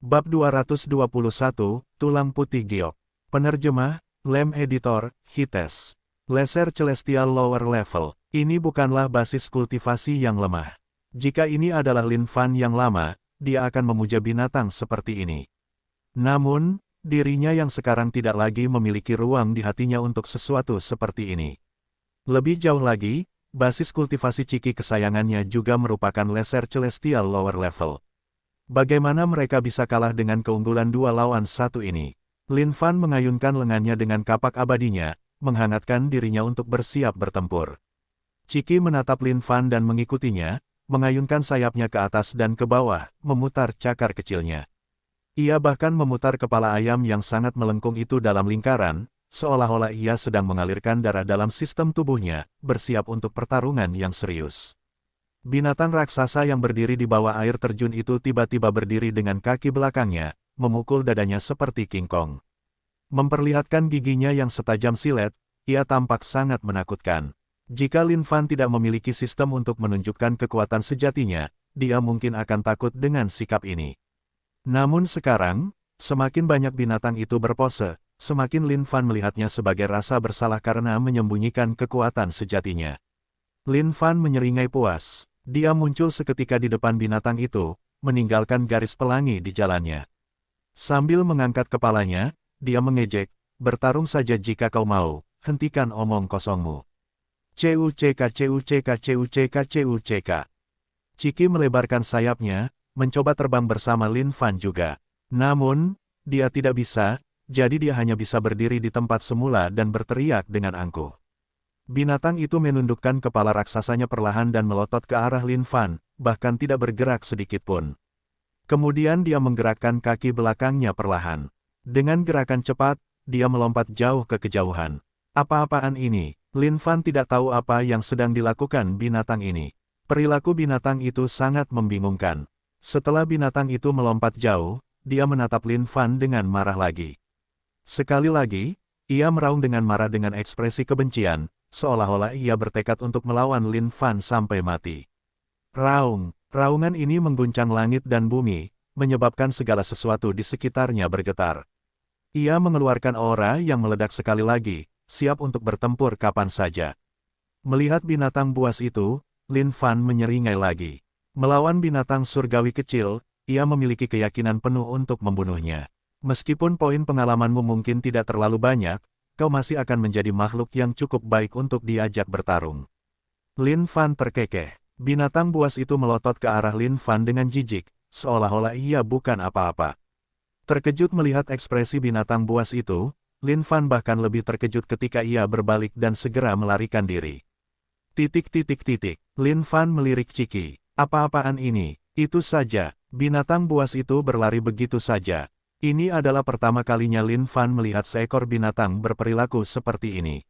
Bab 221, Tulang Putih Giok. Penerjemah, Lem Editor, Hites. Laser Celestial Lower Level. Ini bukanlah basis kultivasi yang lemah. Jika ini adalah Lin Fan yang lama, dia akan memuja binatang seperti ini. Namun, dirinya yang sekarang tidak lagi memiliki ruang di hatinya untuk sesuatu seperti ini. Lebih jauh lagi, basis kultivasi Ciki kesayangannya juga merupakan Laser Celestial Lower Level. Bagaimana mereka bisa kalah dengan keunggulan 2 lawan 1 ini? Lin Fan mengayunkan lengannya dengan kapak abadinya, menghangatkan dirinya untuk bersiap bertempur. Ciki menatap Lin Fan dan mengikutinya, mengayunkan sayapnya ke atas dan ke bawah, memutar cakar kecilnya. Ia bahkan memutar kepala ayam yang sangat melengkung itu dalam lingkaran, seolah-olah ia sedang mengalirkan darah dalam sistem tubuhnya, bersiap untuk pertarungan yang serius. Binatang raksasa yang berdiri di bawah air terjun itu tiba-tiba berdiri dengan kaki belakangnya, memukul dadanya seperti King Kong. Memperlihatkan giginya yang setajam silet, ia tampak sangat menakutkan. Jika Lin Fan tidak memiliki sistem untuk menunjukkan kekuatan sejatinya, dia mungkin akan takut dengan sikap ini. Namun sekarang, semakin banyak binatang itu berpose, semakin Lin Fan melihatnya sebagai rasa bersalah karena menyembunyikan kekuatan sejatinya. Lin Fan menyeringai puas. Dia muncul seketika di depan binatang itu, meninggalkan garis pelangi di jalannya. Sambil mengangkat kepalanya, dia mengejek, "Bertarung saja jika kau mau, hentikan omong kosongmu." CUCK. Ciki melebarkan sayapnya, mencoba terbang bersama Lin Fan juga. Namun, dia tidak bisa, jadi dia hanya bisa berdiri di tempat semula dan berteriak dengan angkuh. Binatang itu menundukkan kepala raksasanya perlahan dan melotot ke arah Lin Fan, bahkan tidak bergerak sedikit pun. Kemudian dia menggerakkan kaki belakangnya perlahan. Dengan gerakan cepat, dia melompat jauh ke kejauhan. Apa-apaan ini? Lin Fan tidak tahu apa yang sedang dilakukan binatang ini. Perilaku binatang itu sangat membingungkan. Setelah binatang itu melompat jauh, dia menatap Lin Fan dengan marah lagi. Sekali lagi, ia meraung dengan marah dengan ekspresi kebencian, seolah-olah ia bertekad untuk melawan Lin Fan sampai mati. Raungan ini mengguncang langit dan bumi, menyebabkan segala sesuatu di sekitarnya bergetar. Ia mengeluarkan aura yang meledak sekali lagi, siap untuk bertempur kapan saja. Melihat binatang buas itu, Lin Fan menyeringai lagi. Melawan binatang surgawi kecil, ia memiliki keyakinan penuh untuk membunuhnya. Meskipun poin pengalamanmu mungkin tidak terlalu banyak, kau masih akan menjadi makhluk yang cukup baik untuk diajak bertarung. Lin Fan terkekeh. Binatang buas itu melotot ke arah Lin Fan dengan jijik, seolah-olah ia bukan apa-apa. Terkejut melihat ekspresi binatang buas itu, Lin Fan bahkan lebih terkejut ketika ia berbalik dan segera melarikan diri. Lin Fan melirik Ciki. Apa-apaan ini? Itu saja. Binatang buas itu berlari begitu saja. Ini adalah pertama kalinya Lin Fan melihat seekor binatang berperilaku seperti ini.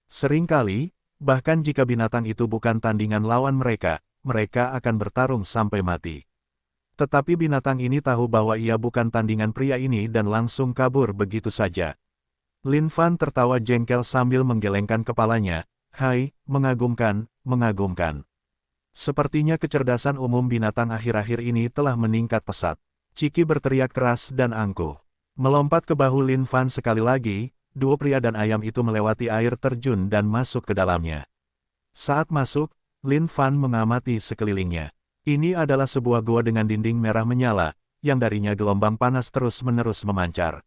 Seringkali, bahkan jika binatang itu bukan tandingan lawan mereka, mereka akan bertarung sampai mati. Tetapi binatang ini tahu bahwa ia bukan tandingan pria ini dan langsung kabur begitu saja. Lin Fan tertawa jengkel sambil menggelengkan kepalanya. "Hai, mengagumkan, mengagumkan." Sepertinya kecerdasan umum binatang akhir-akhir ini telah meningkat pesat. Ciki berteriak keras dan angkuh. Melompat ke bahu Lin Fan sekali lagi, dua pria dan ayam itu melewati air terjun dan masuk ke dalamnya. Saat masuk, Lin Fan mengamati sekelilingnya. Ini adalah sebuah gua dengan dinding merah menyala, yang darinya gelombang panas terus-menerus memancar.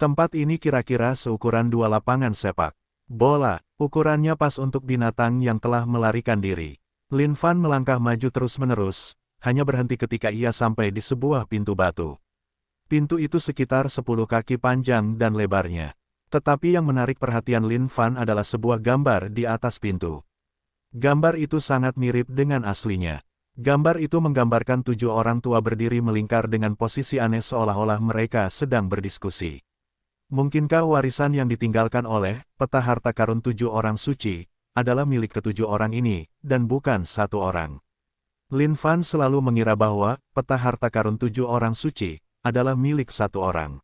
Tempat ini kira-kira seukuran 2 lapangan sepak bola, ukurannya pas untuk binatang yang telah melarikan diri. Lin Fan melangkah maju terus-menerus, hanya berhenti ketika ia sampai di sebuah pintu batu. Pintu itu sekitar 10 kaki panjang dan lebarnya. Tetapi yang menarik perhatian Lin Fan adalah sebuah gambar di atas pintu. Gambar itu sangat mirip dengan aslinya. Gambar itu menggambarkan 7 orang tua berdiri melingkar dengan posisi aneh seolah-olah mereka sedang berdiskusi. Mungkinkah warisan yang ditinggalkan oleh peta harta karun 7 orang suci adalah milik ke-7 orang ini, dan bukan 1 orang? Lin Fan selalu mengira bahwa peta harta karun 7 orang suci adalah milik 1 orang.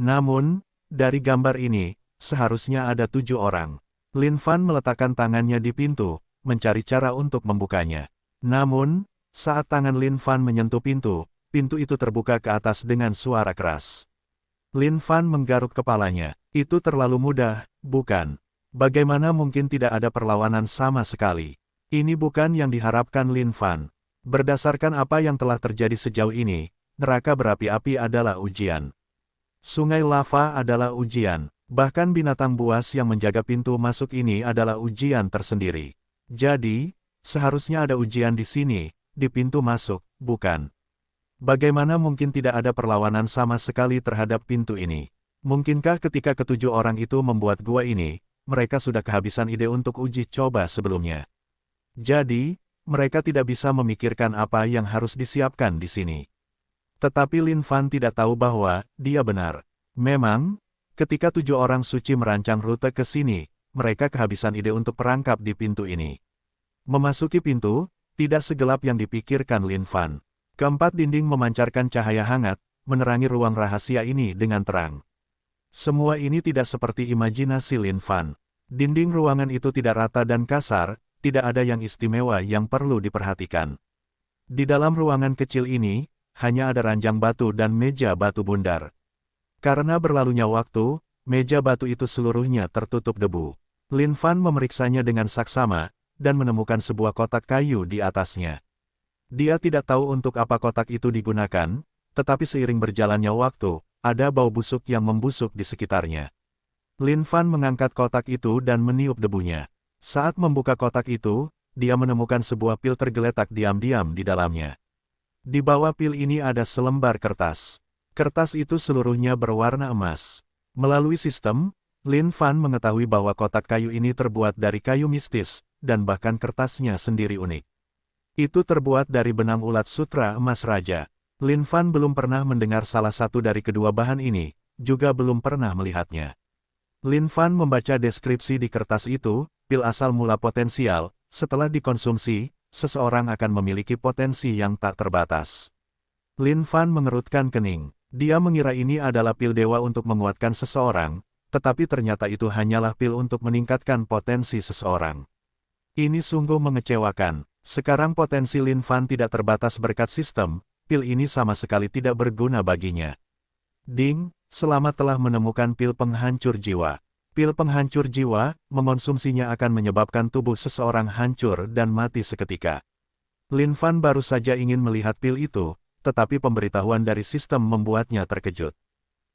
Namun, dari gambar ini, seharusnya ada 7 orang. Lin Fan meletakkan tangannya di pintu, mencari cara untuk membukanya. Namun, saat tangan Lin Fan menyentuh pintu, pintu itu terbuka ke atas dengan suara keras. Lin Fan menggaruk kepalanya. Itu terlalu mudah, bukan? Bagaimana mungkin tidak ada perlawanan sama sekali? Ini bukan yang diharapkan Lin Fan. Berdasarkan apa yang telah terjadi sejauh ini, neraka berapi-api adalah ujian. Sungai lava adalah ujian. Bahkan binatang buas yang menjaga pintu masuk ini adalah ujian tersendiri. Jadi, seharusnya ada ujian di sini, di pintu masuk, bukan? Bagaimana mungkin tidak ada perlawanan sama sekali terhadap pintu ini? Mungkinkah ketika ketujuh orang itu membuat gua ini, mereka sudah kehabisan ide untuk uji coba sebelumnya? Jadi, mereka tidak bisa memikirkan apa yang harus disiapkan di sini. Tetapi Lin Fan tidak tahu bahwa dia benar. Memang, ketika tujuh orang suci merancang rute ke sini, mereka kehabisan ide untuk perangkap di pintu ini. Memasuki pintu, tidak segelap yang dipikirkan Lin Fan. Keempat dinding memancarkan cahaya hangat, menerangi ruang rahasia ini dengan terang. Semua ini tidak seperti imajinasi Lin Fan. Dinding ruangan itu tidak rata dan kasar, tidak ada yang istimewa yang perlu diperhatikan. Di dalam ruangan kecil ini, hanya ada ranjang batu dan meja batu bundar. Karena berlalunya waktu, meja batu itu seluruhnya tertutup debu. Lin Fan memeriksanya dengan saksama, dan menemukan sebuah kotak kayu di atasnya. Dia tidak tahu untuk apa kotak itu digunakan, tetapi seiring berjalannya waktu, ada bau busuk yang membusuk di sekitarnya. Lin Fan mengangkat kotak itu dan meniup debunya. Saat membuka kotak itu, dia menemukan sebuah pil tergeletak diam-diam di dalamnya. Di bawah pil ini ada selembar kertas. Kertas itu seluruhnya berwarna emas. Melalui sistem, Lin Fan mengetahui bahwa kotak kayu ini terbuat dari kayu mistis, dan bahkan kertasnya sendiri unik. Itu terbuat dari benang ulat sutra emas raja. Lin Fan belum pernah mendengar salah satu dari kedua bahan ini, juga belum pernah melihatnya. Lin Fan membaca deskripsi di kertas itu, pil asal mula potensial, setelah dikonsumsi, seseorang akan memiliki potensi yang tak terbatas. Lin Fan mengerutkan kening. Dia mengira ini adalah pil dewa untuk menguatkan seseorang, tetapi ternyata itu hanyalah pil untuk meningkatkan potensi seseorang. Ini sungguh mengecewakan. Sekarang potensi Lin Fan tidak terbatas berkat sistem, pil ini sama sekali tidak berguna baginya. Ding, selamat telah menemukan pil penghancur jiwa. Pil penghancur jiwa, mengonsumsinya akan menyebabkan tubuh seseorang hancur dan mati seketika. Lin Fan baru saja ingin melihat pil itu, tetapi pemberitahuan dari sistem membuatnya terkejut.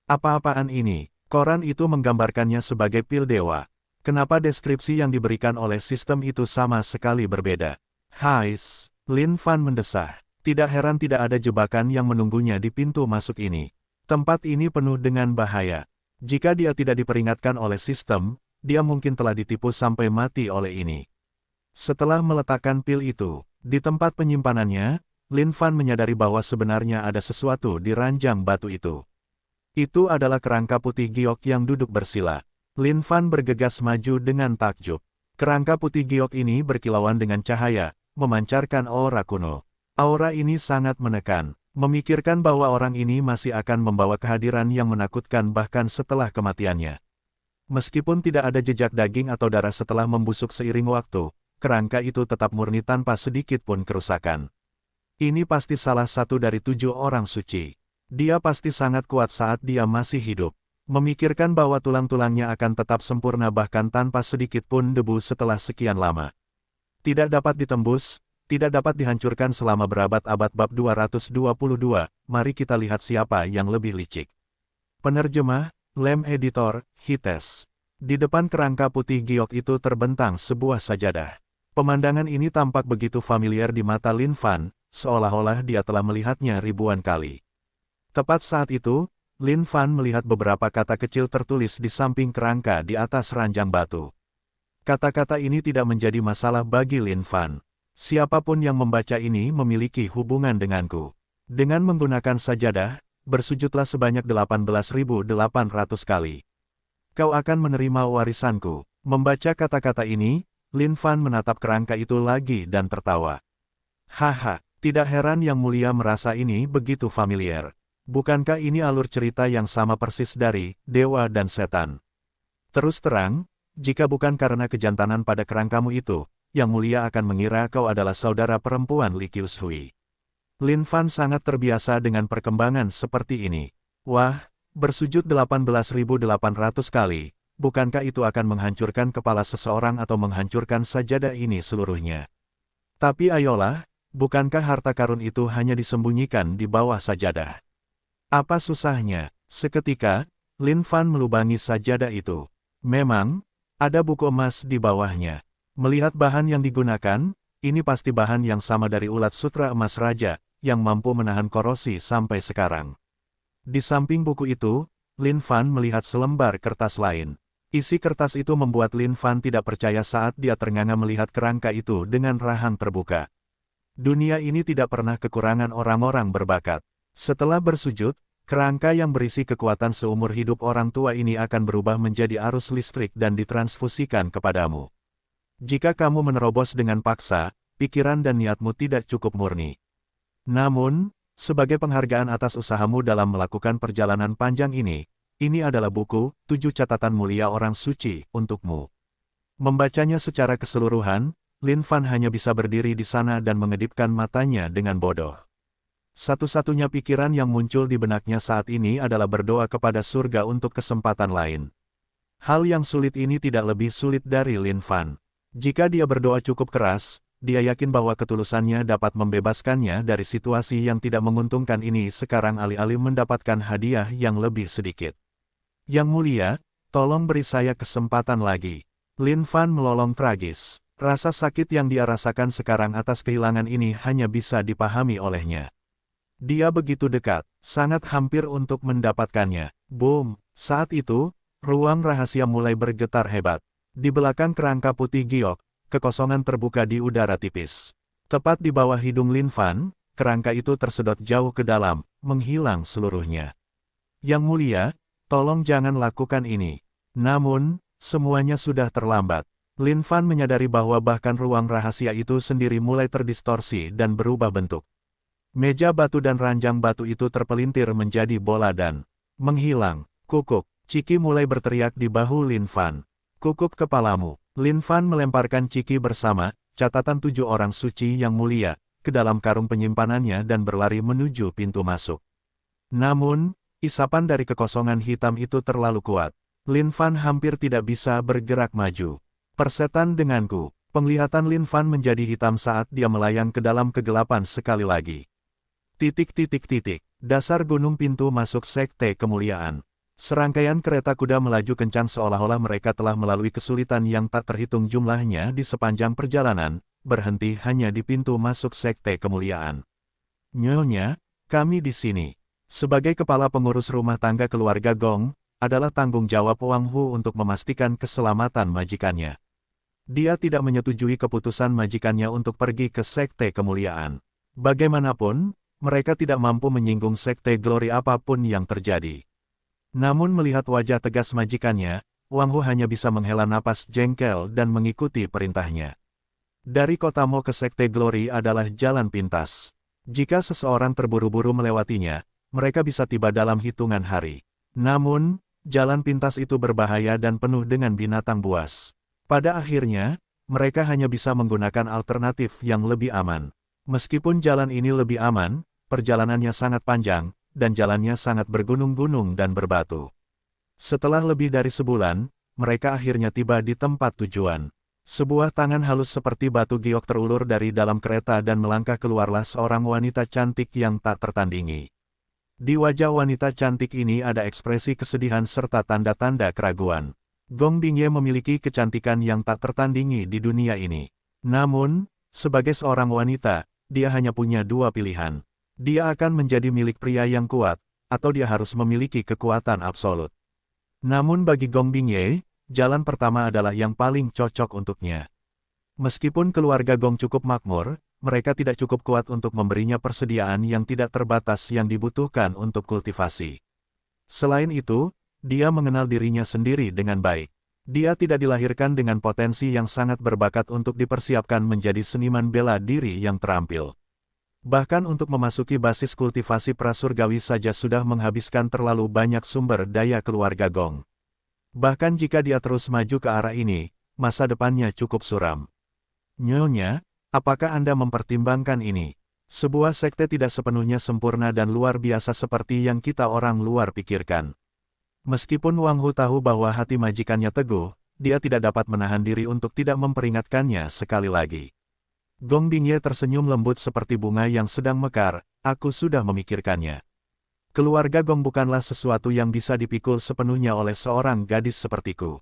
Apa-apaan ini? Koran itu menggambarkannya sebagai pil dewa. Kenapa deskripsi yang diberikan oleh sistem itu sama sekali berbeda? Hais, Lin Fan mendesah. Tidak heran tidak ada jebakan yang menunggunya di pintu masuk ini. Tempat ini penuh dengan bahaya. Jika dia tidak diperingatkan oleh sistem, dia mungkin telah ditipu sampai mati oleh ini. Setelah meletakkan pil itu di tempat penyimpanannya, Lin Fan menyadari bahwa sebenarnya ada sesuatu di ranjang batu itu. Itu adalah kerangka putih giok yang duduk bersila. Lin Fan bergegas maju dengan takjub. Kerangka putih giok ini berkilauan dengan cahaya, memancarkan aura kuno. Aura ini sangat menekan, memikirkan bahwa orang ini masih akan membawa kehadiran yang menakutkan bahkan setelah kematiannya. Meskipun tidak ada jejak daging atau darah setelah membusuk seiring waktu, kerangka itu tetap murni tanpa sedikit pun kerusakan. Ini pasti salah satu dari 7 orang suci. Dia pasti sangat kuat saat dia masih hidup. Memikirkan bahwa tulang-tulangnya akan tetap sempurna bahkan tanpa sedikit pun debu setelah sekian lama. Tidak dapat ditembus, tidak dapat dihancurkan selama berabad-abad. Bab 222, mari kita lihat siapa yang lebih licik. Penerjemah, Lem Editor, Hites. Di depan kerangka putih giok itu terbentang sebuah sajadah. Pemandangan ini tampak begitu familiar di mata Lin Fan, seolah-olah dia telah melihatnya ribuan kali. Tepat saat itu, Lin Fan melihat beberapa kata kecil tertulis di samping kerangka di atas ranjang batu. Kata-kata ini tidak menjadi masalah bagi Lin Fan. Siapapun yang membaca ini memiliki hubungan denganku. Dengan menggunakan sajadah, bersujudlah sebanyak 18.800 kali. Kau akan menerima warisanku. Membaca kata-kata ini, Lin Fan menatap kerangka itu lagi dan tertawa. Haha. Tidak heran Yang Mulia merasa ini begitu familiar. Bukankah ini alur cerita yang sama persis dari Dewa dan Setan? Terus terang, jika bukan karena kejantanan pada kerangkamu itu, Yang Mulia akan mengira kau adalah saudara perempuan Li Qiushui. Lin Fan sangat terbiasa dengan perkembangan seperti ini. Wah, bersujud 18.800 kali, bukankah itu akan menghancurkan kepala seseorang atau menghancurkan sajadah ini seluruhnya? Tapi ayolah, bukankah harta karun itu hanya disembunyikan di bawah sajadah? Apa susahnya? Seketika, Lin Fan melubangi sajadah itu. Memang, ada buku emas di bawahnya. Melihat bahan yang digunakan, ini pasti bahan yang sama dari ulat sutra emas raja, yang mampu menahan korosi sampai sekarang. Di samping buku itu, Lin Fan melihat selembar kertas lain. Isi kertas itu membuat Lin Fan tidak percaya saat dia ternganga melihat kerangka itu dengan rahang terbuka. Dunia ini tidak pernah kekurangan orang-orang berbakat. Setelah bersujud, kerangka yang berisi kekuatan seumur hidup orang tua ini akan berubah menjadi arus listrik dan ditransfusikan kepadamu. Jika kamu menerobos dengan paksa, pikiran dan niatmu tidak cukup murni. Namun, sebagai penghargaan atas usahamu dalam melakukan perjalanan panjang ini adalah buku, 7 catatan mulia orang suci, untukmu. Membacanya secara keseluruhan, Lin Fan hanya bisa berdiri di sana dan mengedipkan matanya dengan bodoh. Satu-satunya pikiran yang muncul di benaknya saat ini adalah berdoa kepada surga untuk kesempatan lain. Hal yang sulit ini tidak lebih sulit dari Lin Fan. Jika dia berdoa cukup keras, dia yakin bahwa ketulusannya dapat membebaskannya dari situasi yang tidak menguntungkan ini sekarang alih-alih mendapatkan hadiah yang lebih sedikit. Yang mulia, tolong beri saya kesempatan lagi. Lin Fan melolong tragis. Rasa sakit yang dia rasakan sekarang atas kehilangan ini hanya bisa dipahami olehnya. Dia begitu dekat, sangat hampir untuk mendapatkannya. Boom! Saat itu, ruang rahasia mulai bergetar hebat. Di belakang kerangka putih giok, kekosongan terbuka di udara tipis. Tepat di bawah hidung Lin Fan, kerangka itu tersedot jauh ke dalam, menghilang seluruhnya. Yang mulia, tolong jangan lakukan ini. Namun, semuanya sudah terlambat. Lin Fan menyadari bahwa bahkan ruang rahasia itu sendiri mulai terdistorsi dan berubah bentuk. Meja batu dan ranjang batu itu terpelintir menjadi bola dan menghilang. Kukuk, Ciki mulai berteriak di bahu Lin Fan. Kukuk kepalamu. Lin Fan melemparkan Ciki bersama catatan 7 orang suci yang mulia ke dalam karung penyimpanannya dan berlari menuju pintu masuk. Namun, isapan dari kekosongan hitam itu terlalu kuat. Lin Fan hampir tidak bisa bergerak maju. Persetan denganku. Penglihatan Lin Fan menjadi hitam saat dia melayang ke dalam kegelapan sekali lagi. Dasar gunung pintu masuk sekte kemuliaan. Serangkaian kereta kuda melaju kencang seolah-olah mereka telah melalui kesulitan yang tak terhitung jumlahnya di sepanjang perjalanan, berhenti hanya di pintu masuk sekte kemuliaan. Nyonya, kami di sini. Sebagai kepala pengurus rumah tangga keluarga Gong, adalah tanggung jawab Wang Hu untuk memastikan keselamatan majikannya. Dia tidak menyetujui keputusan majikannya untuk pergi ke sekte kemuliaan. Bagaimanapun, mereka tidak mampu menyinggung sekte glory apapun yang terjadi. Namun melihat wajah tegas majikannya, Wang Hu hanya bisa menghela napas jengkel dan mengikuti perintahnya. Dari kota Mo ke sekte glory adalah jalan pintas. Jika seseorang terburu-buru melewatinya, mereka bisa tiba dalam hitungan hari. Namun, jalan pintas itu berbahaya dan penuh dengan binatang buas. Pada akhirnya, mereka hanya bisa menggunakan alternatif yang lebih aman. Meskipun jalan ini lebih aman, perjalanannya sangat panjang, dan jalannya sangat bergunung-gunung dan berbatu. Setelah lebih dari sebulan, mereka akhirnya tiba di tempat tujuan. Sebuah tangan halus seperti batu giok terulur dari dalam kereta dan melangkah keluarlah seorang wanita cantik yang tak tertandingi. Di wajah wanita cantik ini ada ekspresi kesedihan serta tanda-tanda keraguan. Gong Bingye memiliki kecantikan yang tak tertandingi di dunia ini. Namun, sebagai seorang wanita, dia hanya punya 2 pilihan. Dia akan menjadi milik pria yang kuat, atau dia harus memiliki kekuatan absolut. Namun bagi Gong Bingye, jalan pertama adalah yang paling cocok untuknya. Meskipun keluarga Gong cukup makmur, mereka tidak cukup kuat untuk memberinya persediaan yang tidak terbatas yang dibutuhkan untuk kultivasi. Selain itu, dia mengenal dirinya sendiri dengan baik. Dia tidak dilahirkan dengan potensi yang sangat berbakat untuk dipersiapkan menjadi seniman bela diri yang terampil. Bahkan untuk memasuki basis kultivasi prasurgawi saja sudah menghabiskan terlalu banyak sumber daya keluarga Gong. Bahkan jika dia terus maju ke arah ini, masa depannya cukup suram. Nyonya, apakah Anda mempertimbangkan ini? Sebuah sekte tidak sepenuhnya sempurna dan luar biasa seperti yang kita orang luar pikirkan. Meskipun Wang Hu tahu bahwa hati majikannya teguh, dia tidak dapat menahan diri untuk tidak memperingatkannya sekali lagi. Gong Bingye tersenyum lembut seperti bunga yang sedang mekar, aku sudah memikirkannya. Keluarga Gong bukanlah sesuatu yang bisa dipikul sepenuhnya oleh seorang gadis sepertiku.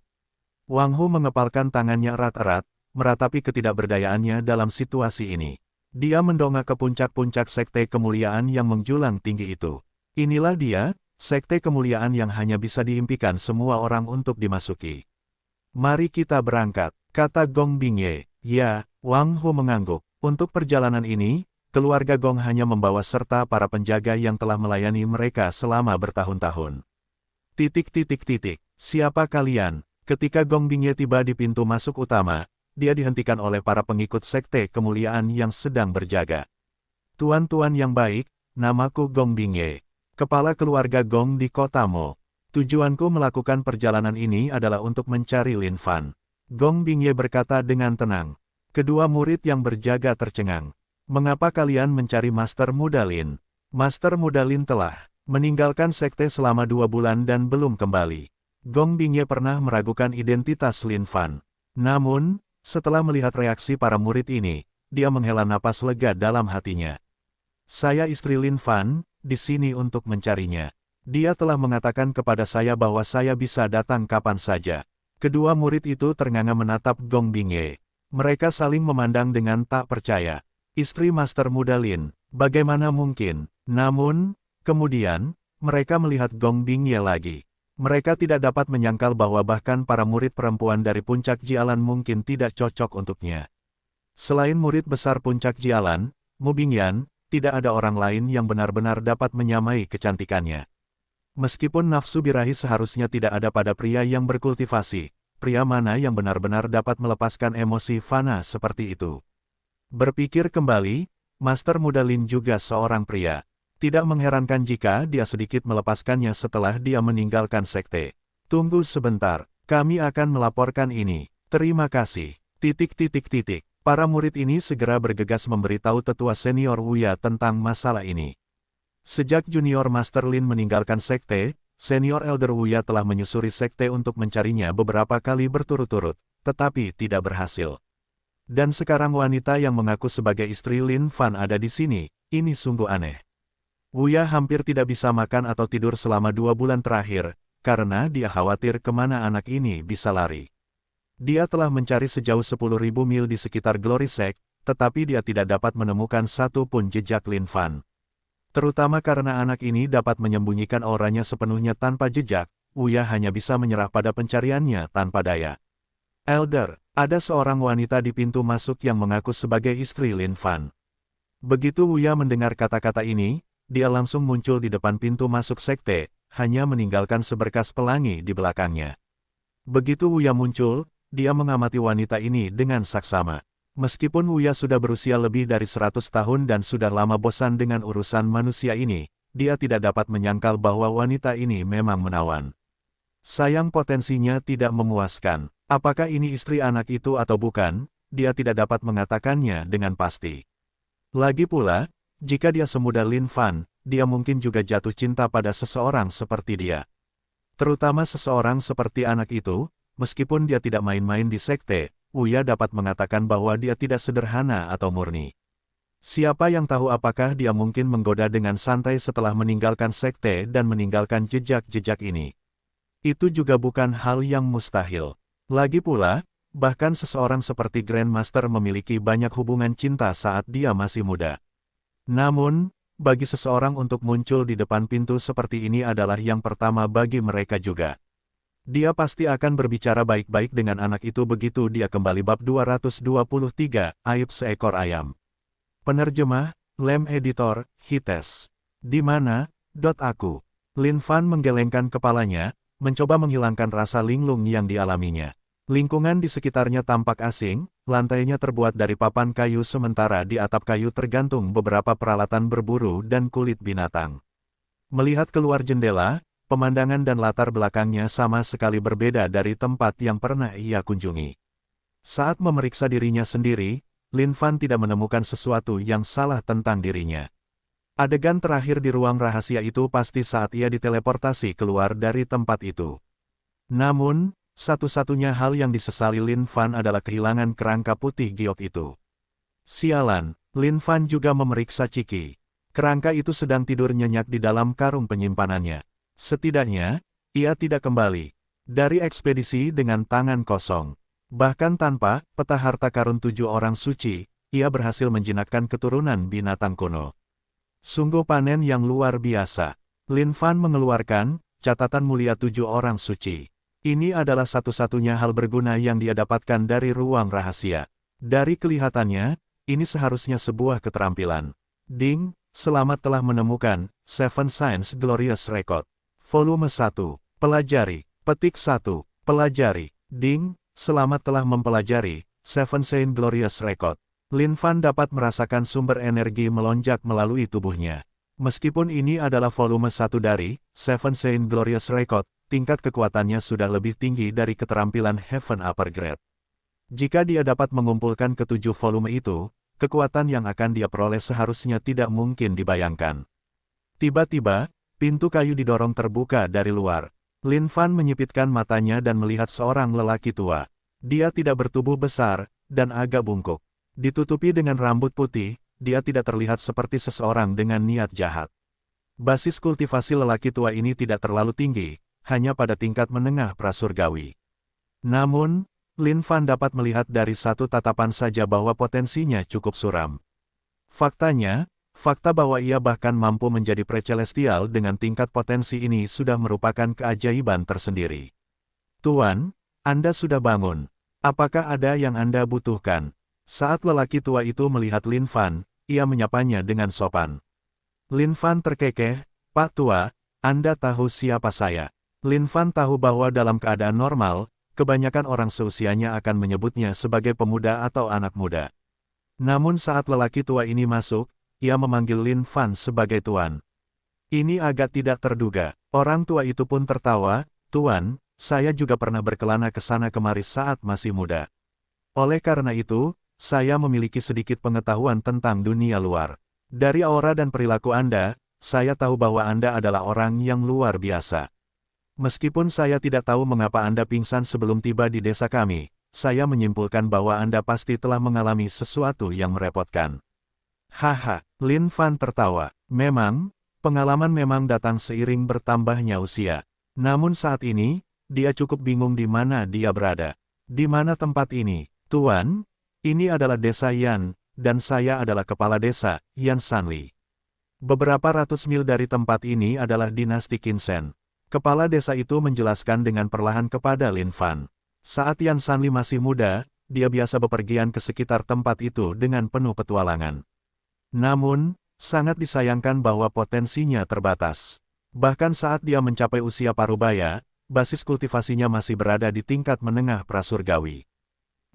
Wang Hu mengepalkan tangannya erat-erat, meratapi ketidakberdayaannya dalam situasi ini. Dia mendongak ke puncak-puncak sekte kemuliaan yang menjulang tinggi itu. Inilah dia, sekte kemuliaan yang hanya bisa diimpikan semua orang untuk dimasuki. Mari kita berangkat, kata Gong Bingye. Ya, Wang Hu mengangguk. Untuk perjalanan ini, keluarga Gong hanya membawa serta para penjaga yang telah melayani mereka selama bertahun-tahun. Siapa kalian? Ketika Gong Bingye tiba di pintu masuk utama, dia dihentikan oleh para pengikut sekte kemuliaan yang sedang berjaga. Tuan-tuan yang baik, namaku Gong Bingye, kepala keluarga Gong di kota Mo. Tujuanku melakukan perjalanan ini adalah untuk mencari Lin Fan. Gong Bingye berkata dengan tenang. Kedua murid yang berjaga tercengang. Mengapa kalian mencari Master Muda Lin? Master Muda Lin telah meninggalkan sekte selama 2 bulan dan belum kembali. Gong Bingye pernah meragukan identitas Lin Fan. Namun, setelah melihat reaksi para murid ini, dia menghela napas lega dalam hatinya. Saya istri Lin Fan, di sini untuk mencarinya. Dia telah mengatakan kepada saya bahwa saya bisa datang kapan saja. Kedua murid itu ternganga menatap Gong Bingye. Mereka saling memandang dengan tak percaya. Istri Master Muda Lin, bagaimana mungkin? Namun, kemudian, mereka melihat Gong Bingye lagi. Mereka tidak dapat menyangkal bahwa bahkan para murid perempuan dari Puncak Jialan mungkin tidak cocok untuknya. Selain murid besar Puncak Jialan, Mu Bingyan, tidak ada orang lain yang benar-benar dapat menyamai kecantikannya. Meskipun nafsu birahi seharusnya tidak ada pada pria yang berkultivasi, pria mana yang benar-benar dapat melepaskan emosi fana seperti itu? Berpikir kembali, Master Muda Lin juga seorang pria. Tidak mengherankan jika dia sedikit melepaskannya setelah dia meninggalkan sekte. Tunggu sebentar, kami akan melaporkan ini. Terima kasih. Para murid ini segera bergegas memberitahu tetua senior Wuya tentang masalah ini. Sejak junior Master Lin meninggalkan sekte, senior Elder Wuya telah menyusuri sekte untuk mencarinya beberapa kali berturut-turut, tetapi tidak berhasil. Dan sekarang wanita yang mengaku sebagai istri Lin Fan ada di sini, ini sungguh aneh. Wuya hampir tidak bisa makan atau tidur selama 2 bulan terakhir, karena dia khawatir kemana anak ini bisa lari. Dia telah mencari sejauh 10.000 mil di sekitar Glory Sect, tetapi dia tidak dapat menemukan satu pun jejak Lin Fan. Terutama karena anak ini dapat menyembunyikan auranya sepenuhnya tanpa jejak, Wuya hanya bisa menyerah pada pencariannya tanpa daya. Elder, ada seorang wanita di pintu masuk yang mengaku sebagai istri Lin Fan. Begitu Wuya mendengar kata-kata ini, dia langsung muncul di depan pintu masuk sekte, hanya meninggalkan seberkas pelangi di belakangnya. Begitu Wuya muncul, dia mengamati wanita ini dengan saksama. Meskipun Wuya sudah berusia lebih dari 100 tahun dan sudah lama bosan dengan urusan manusia ini, dia tidak dapat menyangkal bahwa wanita ini memang menawan. Sayang potensinya tidak memuaskan. Apakah ini istri anak itu atau bukan, dia tidak dapat mengatakannya dengan pasti. Lagi pula, jika dia semuda Lin Fan, dia mungkin juga jatuh cinta pada seseorang seperti dia. Terutama seseorang seperti anak itu, meskipun dia tidak main-main di sekte, Wuya dapat mengatakan bahwa dia tidak sederhana atau murni. Siapa yang tahu apakah dia mungkin menggoda dengan santai setelah meninggalkan sekte dan meninggalkan jejak-jejak ini. Itu juga bukan hal yang mustahil. Lagi pula, bahkan seseorang seperti Grandmaster memiliki banyak hubungan cinta saat dia masih muda. Namun, bagi seseorang untuk muncul di depan pintu seperti ini adalah yang pertama bagi mereka juga. Dia pasti akan berbicara baik-baik dengan anak itu begitu dia kembali. Bab 223, Aib Seekor Ayam. Penerjemah, Lem Editor, Hites. Di mana, aku. Lin Fan menggelengkan kepalanya, mencoba menghilangkan rasa linglung yang dialaminya. Lingkungan di sekitarnya tampak asing, lantainya terbuat dari papan kayu sementara di atap kayu tergantung beberapa peralatan berburu dan kulit binatang. Melihat keluar jendela, pemandangan dan latar belakangnya sama sekali berbeda dari tempat yang pernah ia kunjungi. Saat memeriksa dirinya sendiri, Lin Fan tidak menemukan sesuatu yang salah tentang dirinya. Adegan terakhir di ruang rahasia itu pasti saat ia diteleportasi keluar dari tempat itu. Namun, satu-satunya hal yang disesali Lin Fan adalah kehilangan kerangka putih giok itu. Sialan, Lin Fan juga memeriksa Ciki. Kerangka itu sedang tidur nyenyak di dalam karung penyimpanannya. Setidaknya, ia tidak kembali dari ekspedisi dengan tangan kosong. Bahkan tanpa peta harta karun 7 orang suci, ia berhasil menjinakkan keturunan binatang kuno. Sungguh panen yang luar biasa. Lin Fan mengeluarkan catatan mulia 7 orang suci. Ini adalah satu-satunya hal berguna yang dia dapatkan dari ruang rahasia. Dari kelihatannya, ini seharusnya sebuah keterampilan. Ding, selamat telah menemukan Seven Signs Glorious Record. Volume 1. Pelajari. Petik 1. Pelajari. Ding, selamat telah mempelajari Seven Signs Glorious Record. Lin Fan dapat merasakan sumber energi melonjak melalui tubuhnya. Meskipun ini adalah volume 1 dari Seven Signs Glorious Record, tingkat kekuatannya sudah lebih tinggi dari keterampilan Heaven Upper Grade. Jika dia dapat mengumpulkan ketujuh volume itu, kekuatan yang akan dia peroleh seharusnya tidak mungkin dibayangkan. Tiba-tiba, pintu kayu didorong terbuka dari luar. Lin Fan menyipitkan matanya dan melihat seorang lelaki tua. Dia tidak bertubuh besar, dan agak bungkuk. Ditutupi dengan rambut putih, dia tidak terlihat seperti seseorang dengan niat jahat. Basis kultivasi lelaki tua ini tidak terlalu tinggi, hanya pada tingkat menengah prasurgawi. Namun, Lin Fan dapat melihat dari satu tatapan saja bahwa potensinya cukup suram. Faktanya, fakta bahwa ia bahkan mampu menjadi pre-celestial dengan tingkat potensi ini sudah merupakan keajaiban tersendiri. Tuan, Anda sudah bangun. Apakah ada yang Anda butuhkan? Saat lelaki tua itu melihat Lin Fan, ia menyapanya dengan sopan. Lin Fan terkekeh, Pak Tua, Anda tahu siapa saya. Lin Fan tahu bahwa dalam keadaan normal, kebanyakan orang seusianya akan menyebutnya sebagai pemuda atau anak muda. Namun saat lelaki tua ini masuk, ia memanggil Lin Fan sebagai Tuan. Ini agak tidak terduga. Orang tua itu pun tertawa, Tuan, saya juga pernah berkelana ke sana kemari saat masih muda. Oleh karena itu, saya memiliki sedikit pengetahuan tentang dunia luar. Dari aura dan perilaku Anda, saya tahu bahwa Anda adalah orang yang luar biasa. Meskipun saya tidak tahu mengapa Anda pingsan sebelum tiba di desa kami, saya menyimpulkan bahwa Anda pasti telah mengalami sesuatu yang merepotkan. Haha, Lin Fan tertawa. Memang, pengalaman memang datang seiring bertambahnya usia. Namun saat ini, dia cukup bingung di mana dia berada. Di mana tempat ini, Tuan? Ini adalah desa Yan, dan saya adalah kepala desa, Yan Sanli. Beberapa ratus mil dari tempat ini adalah dinasti Kinsen. Kepala desa itu menjelaskan dengan perlahan kepada Lin Fan. Saat Yan Sanli masih muda, dia biasa bepergian ke sekitar tempat itu dengan penuh petualangan. Namun, sangat disayangkan bahwa potensinya terbatas. Bahkan saat dia mencapai usia parubaya, basis kultivasinya masih berada di tingkat menengah prasurgawi.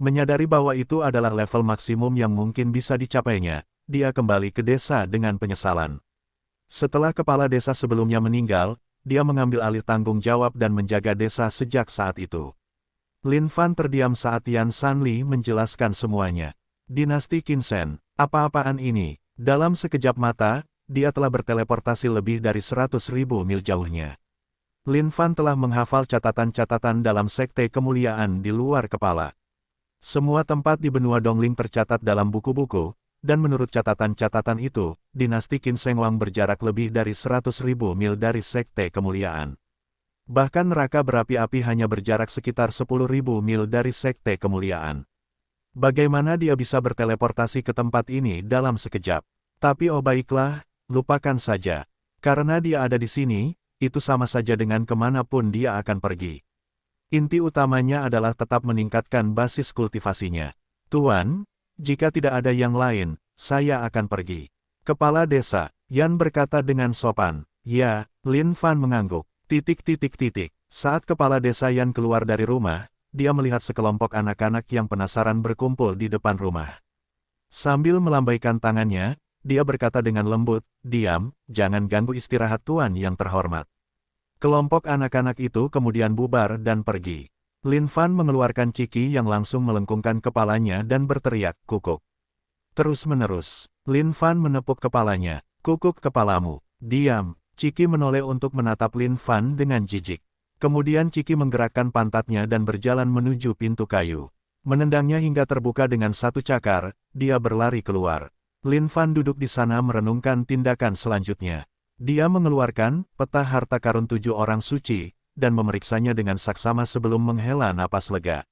Menyadari bahwa itu adalah level maksimum yang mungkin bisa dicapainya, dia kembali ke desa dengan penyesalan. Setelah kepala desa sebelumnya meninggal, dia mengambil alih tanggung jawab dan menjaga desa sejak saat itu. Lin Fan terdiam saat Yan Sanli menjelaskan semuanya. Dinasti Kinsen, apa-apaan ini? Dalam sekejap mata, dia telah berteleportasi lebih dari 100.000 mil jauhnya. Lin Fan telah menghafal catatan-catatan dalam sekte kemuliaan di luar kepala. Semua tempat di benua Dongling tercatat dalam buku-buku, dan menurut catatan-catatan itu, dinasti Qin Sheng Wang berjarak lebih dari 100.000 mil dari sekte kemuliaan. Bahkan neraka berapi-api hanya berjarak sekitar 10.000 mil dari sekte kemuliaan. Bagaimana dia bisa berteleportasi ke tempat ini dalam sekejap? Tapi oh baiklah, lupakan saja. Karena dia ada di sini, itu sama saja dengan kemanapun dia akan pergi. Inti utamanya adalah tetap meningkatkan basis kultivasinya. Tuan, jika tidak ada yang lain, saya akan pergi. Kepala desa, Yan berkata dengan sopan. Ya, Lin Fan mengangguk. Saat kepala desa Yan keluar dari rumah, dia melihat sekelompok anak-anak yang penasaran berkumpul di depan rumah. Sambil melambaikan tangannya, dia berkata dengan lembut, diam, jangan ganggu istirahat Tuan yang terhormat. Kelompok anak-anak itu kemudian bubar dan pergi. Lin Fan mengeluarkan Ciki yang langsung melengkungkan kepalanya dan berteriak, kukuk. Terus-menerus, Lin Fan menepuk kepalanya. Kukuk kepalamu. Diam. Ciki menoleh untuk menatap Lin Fan dengan jijik. Kemudian Ciki menggerakkan pantatnya dan berjalan menuju pintu kayu. Menendangnya hingga terbuka dengan satu cakar, dia berlari keluar. Lin Fan duduk di sana merenungkan tindakan selanjutnya. Dia mengeluarkan peta harta karun 7 orang suci, dan memeriksanya dengan saksama sebelum menghela napas lega.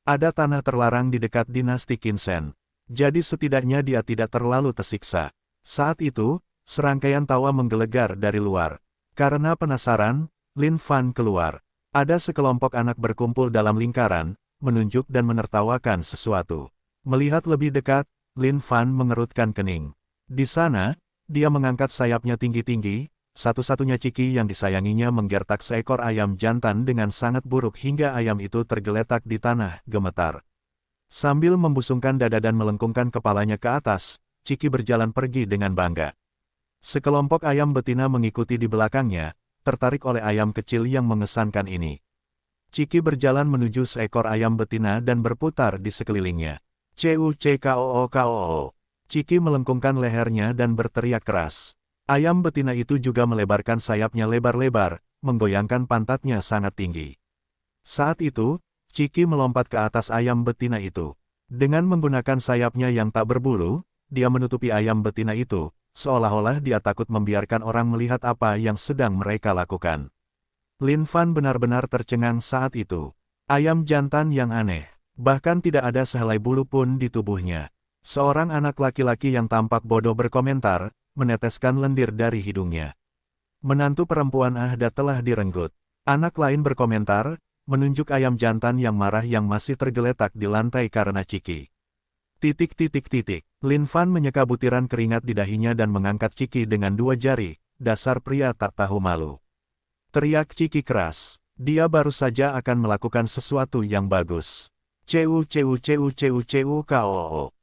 Ada tanah terlarang di dekat dinasti Qinsen. Jadi setidaknya dia tidak terlalu tersiksa. Saat itu, serangkaian tawa menggelegar dari luar. Karena penasaran, Lin Fan keluar. Ada sekelompok anak berkumpul dalam lingkaran, menunjuk dan menertawakan sesuatu. Melihat lebih dekat, Lin Fan mengerutkan kening. Di sana, dia mengangkat sayapnya tinggi-tinggi, satu-satunya Ciki yang disayanginya menggertak seekor ayam jantan dengan sangat buruk hingga ayam itu tergeletak di tanah, gemetar. Sambil membusungkan dada dan melengkungkan kepalanya ke atas, Ciki berjalan pergi dengan bangga. Sekelompok ayam betina mengikuti di belakangnya, tertarik oleh ayam kecil yang mengesankan ini. Ciki berjalan menuju seekor ayam betina dan berputar di sekelilingnya. Cuckoo. Ciki melengkungkan lehernya dan berteriak keras. Ayam betina itu juga melebarkan sayapnya lebar-lebar, menggoyangkan pantatnya sangat tinggi. Saat itu, Ciki melompat ke atas ayam betina itu. Dengan menggunakan sayapnya yang tak berbulu, dia menutupi ayam betina itu, seolah-olah dia takut membiarkan orang melihat apa yang sedang mereka lakukan. Lin Fan benar-benar tercengang saat itu. Ayam jantan yang aneh, bahkan tidak ada sehelai bulu pun di tubuhnya. Seorang anak laki-laki yang tampak bodoh berkomentar, meneteskan lendir dari hidungnya. Menantu perempuan Ahda telah direnggut. Anak lain berkomentar, menunjuk ayam jantan yang marah yang masih tergeletak di lantai karena Ciki. Lin Fan menyeka butiran keringat di dahinya dan mengangkat Ciki dengan 2 jari, dasar pria tak tahu malu. Teriak Ciki keras, dia baru saja akan melakukan sesuatu yang bagus. Koo.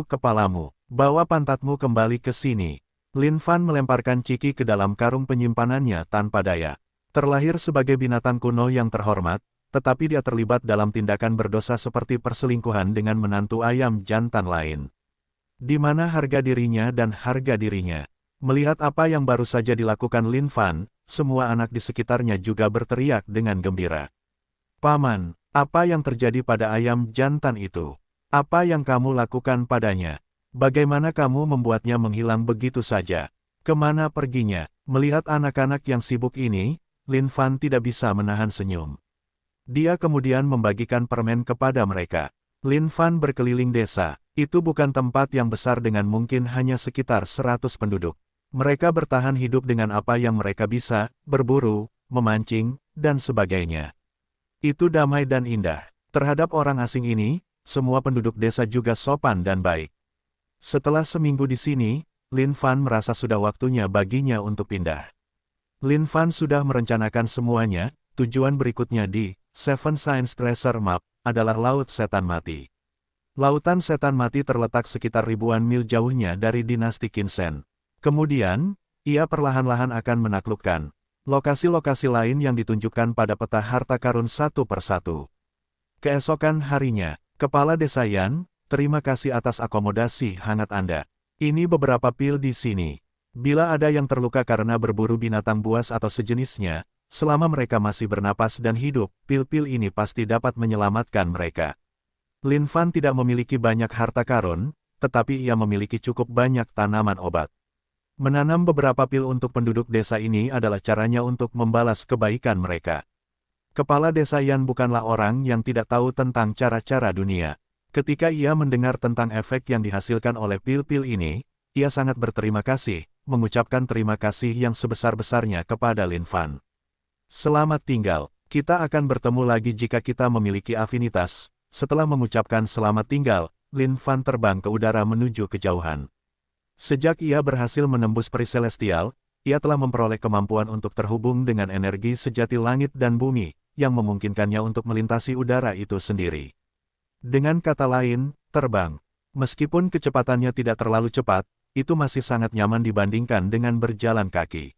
Kepalamu, bawa pantatmu kembali ke sini. Lin Fan melemparkan Ciki ke dalam karung penyimpanannya tanpa daya. Terlahir sebagai binatang kuno yang terhormat, tetapi dia terlibat dalam tindakan berdosa seperti perselingkuhan dengan menantu ayam jantan lain. Di mana harga dirinya dan harga dirinya? Melihat apa yang baru saja dilakukan Lin Fan, semua anak di sekitarnya juga berteriak dengan gembira. Paman, apa yang terjadi pada ayam jantan itu? Apa yang kamu lakukan padanya? Bagaimana kamu membuatnya menghilang begitu saja? Kemana perginya? Melihat anak-anak yang sibuk ini, Lin Fan tidak bisa menahan senyum. Dia kemudian membagikan permen kepada mereka. Lin Fan berkeliling desa. Itu bukan tempat yang besar dengan mungkin hanya sekitar 100 penduduk. Mereka bertahan hidup dengan apa yang mereka bisa, berburu, memancing, dan sebagainya. Itu damai dan indah. Terhadap orang asing ini, semua penduduk desa juga sopan dan baik. Setelah seminggu di sini, Lin Fan merasa sudah waktunya baginya untuk pindah. Lin Fan sudah merencanakan semuanya. Tujuan berikutnya di Seven Signs Treasure Map adalah Laut Setan Mati. Lautan Setan Mati terletak sekitar ribuan mil jauhnya dari dinasti Qinsen. Kemudian, ia perlahan-lahan akan menaklukkan lokasi-lokasi lain yang ditunjukkan pada peta harta karun satu persatu. Keesokan harinya, Kepala Desa Yan, terima kasih atas akomodasi hangat Anda. Ini beberapa pil di sini. Bila ada yang terluka karena berburu binatang buas atau sejenisnya, selama mereka masih bernapas dan hidup, pil-pil ini pasti dapat menyelamatkan mereka. Lin Fan tidak memiliki banyak harta karun, tetapi ia memiliki cukup banyak tanaman obat. Menanam beberapa pil untuk penduduk desa ini adalah caranya untuk membalas kebaikan mereka. Kepala Desa Yan bukanlah orang yang tidak tahu tentang cara-cara dunia. Ketika ia mendengar tentang efek yang dihasilkan oleh pil-pil ini, ia sangat berterima kasih, mengucapkan terima kasih yang sebesar-besarnya kepada Lin Fan. Selamat tinggal, kita akan bertemu lagi jika kita memiliki afinitas. Setelah mengucapkan selamat tinggal, Lin Fan terbang ke udara menuju kejauhan. Sejak ia berhasil menembus peri celestial, ia telah memperoleh kemampuan untuk terhubung dengan energi sejati langit dan bumi, yang memungkinkannya untuk melintasi udara itu sendiri. Dengan kata lain, terbang. Meskipun kecepatannya tidak terlalu cepat, itu masih sangat nyaman dibandingkan dengan berjalan kaki.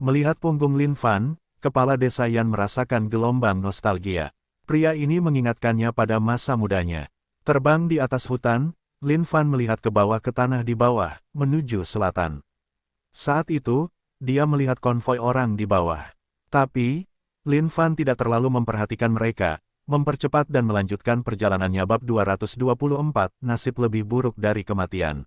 Melihat punggung Lin Fan, Kepala Desa Yan merasakan gelombang nostalgia. Pria ini mengingatkannya pada masa mudanya. Terbang di atas hutan, Lin Fan melihat ke bawah ke tanah di bawah, menuju selatan. Saat itu, dia melihat konvoi orang di bawah. Tapi, Lin Fan tidak terlalu memperhatikan mereka, mempercepat dan melanjutkan perjalanannya. Bab 224, Nasib Lebih Buruk dari Kematian.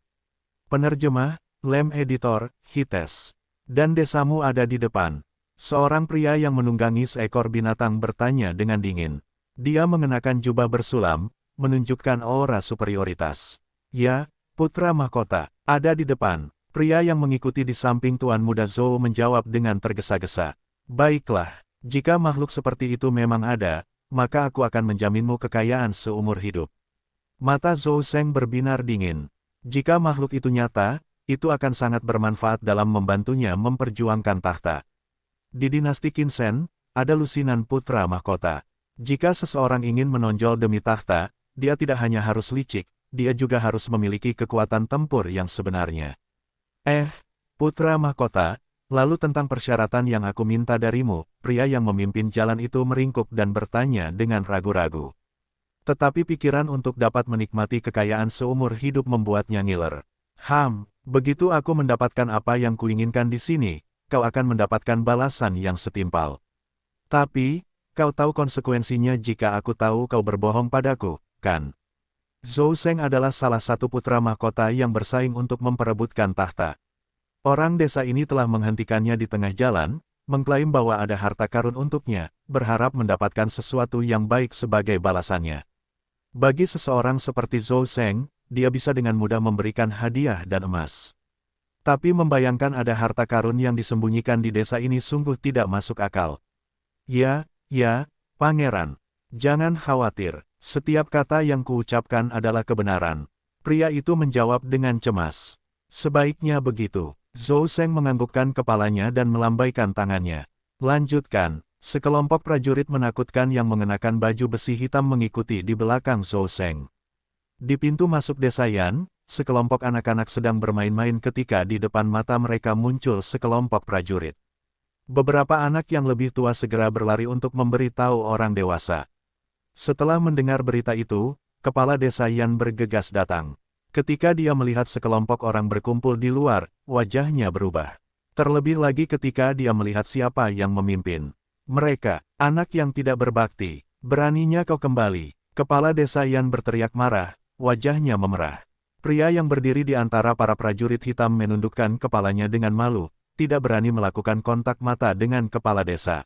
Penerjemah, Lem Editor, Hites. Dan desamu ada di depan. Seorang pria yang menunggangi seekor binatang bertanya dengan dingin. Dia mengenakan jubah bersulam, menunjukkan aura superioritas. Ya, putra mahkota, ada di depan. Pria yang mengikuti di samping Tuan Muda Zhou menjawab dengan tergesa-gesa. Baiklah, jika makhluk seperti itu memang ada, maka aku akan menjaminmu kekayaan seumur hidup. Mata Zhou Seng berbinar dingin. Jika makhluk itu nyata, itu akan sangat bermanfaat dalam membantunya memperjuangkan tahta. Di dinasti Qin Shen, ada lusinan putra mahkota. Jika seseorang ingin menonjol demi tahta, dia tidak hanya harus licik, dia juga harus memiliki kekuatan tempur yang sebenarnya. Putra mahkota, lalu tentang persyaratan yang aku minta darimu, pria yang memimpin jalan itu meringkuk dan bertanya dengan ragu-ragu. Tetapi pikiran untuk dapat menikmati kekayaan seumur hidup membuatnya ngiler. Begitu aku mendapatkan apa yang kuinginkan di sini, kau akan mendapatkan balasan yang setimpal. Tapi, kau tahu konsekuensinya jika aku tahu kau berbohong padaku, kan? Zhou Seng adalah salah satu putra mahkota yang bersaing untuk memperebutkan tahta. Orang desa ini telah menghentikannya di tengah jalan, mengklaim bahwa ada harta karun untuknya, berharap mendapatkan sesuatu yang baik sebagai balasannya. Bagi seseorang seperti Zhou Seng, dia bisa dengan mudah memberikan hadiah dan emas. Tapi membayangkan ada harta karun yang disembunyikan di desa ini sungguh tidak masuk akal. Ya, pangeran. Jangan khawatir. Setiap kata yang kuucapkan adalah kebenaran. Pria itu menjawab dengan cemas. Sebaiknya begitu. Zhou Seng menganggukkan kepalanya dan melambaikan tangannya. Lanjutkan. Sekelompok prajurit menakutkan yang mengenakan baju besi hitam mengikuti di belakang Zhou Seng. Di pintu masuk desa Yan, sekelompok anak-anak sedang bermain-main ketika di depan mata mereka muncul sekelompok prajurit. Beberapa anak yang lebih tua segera berlari untuk memberitahu orang dewasa. Setelah mendengar berita itu, kepala desa Yan bergegas datang. Ketika dia melihat sekelompok orang berkumpul di luar, wajahnya berubah. Terlebih lagi ketika dia melihat siapa yang memimpin. Mereka, anak yang tidak berbakti. Beraninya kau kembali. Kepala desa Yan berteriak marah, wajahnya memerah. Pria yang berdiri di antara para prajurit hitam menundukkan kepalanya dengan malu, tidak berani melakukan kontak mata dengan kepala desa.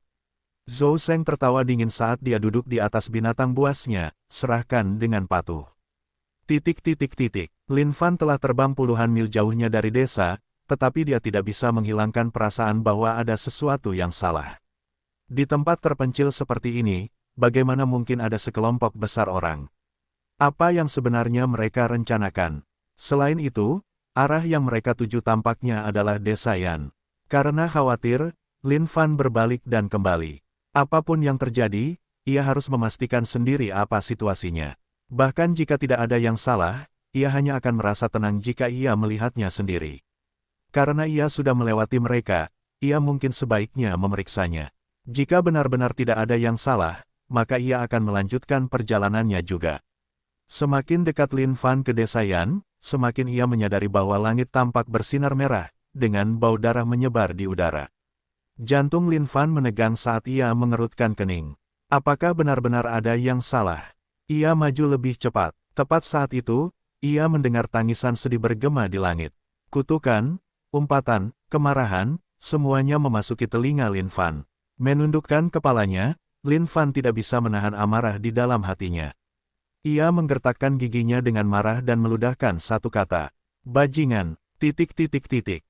Zhou Seng tertawa dingin saat dia duduk di atas binatang buasnya, serahkan dengan patuh. Lin Fan telah terbang puluhan mil jauhnya dari desa, tetapi dia tidak bisa menghilangkan perasaan bahwa ada sesuatu yang salah. Di tempat terpencil seperti ini, bagaimana mungkin ada sekelompok besar orang? Apa yang sebenarnya mereka rencanakan? Selain itu, arah yang mereka tuju tampaknya adalah desa Yan. Karena khawatir, Lin Fan berbalik dan kembali. Apapun yang terjadi, ia harus memastikan sendiri apa situasinya. Bahkan jika tidak ada yang salah, ia hanya akan merasa tenang jika ia melihatnya sendiri. Karena ia sudah melewati mereka, ia mungkin sebaiknya memeriksanya. Jika benar-benar tidak ada yang salah, maka ia akan melanjutkan perjalanannya juga. Semakin dekat Lin Fan ke desa Yan, semakin ia menyadari bahwa langit tampak bersinar merah, dengan bau darah menyebar di udara. Jantung Lin Fan menegang saat ia mengerutkan kening. Apakah benar-benar ada yang salah? Ia maju lebih cepat. Tepat saat itu, ia mendengar tangisan sedih bergema di langit. Kutukan, umpatan, kemarahan, semuanya memasuki telinga Lin Fan. Menundukkan kepalanya, Lin Fan tidak bisa menahan amarah di dalam hatinya. Ia menggertakkan giginya dengan marah dan meludahkan satu kata. Bajingan, ...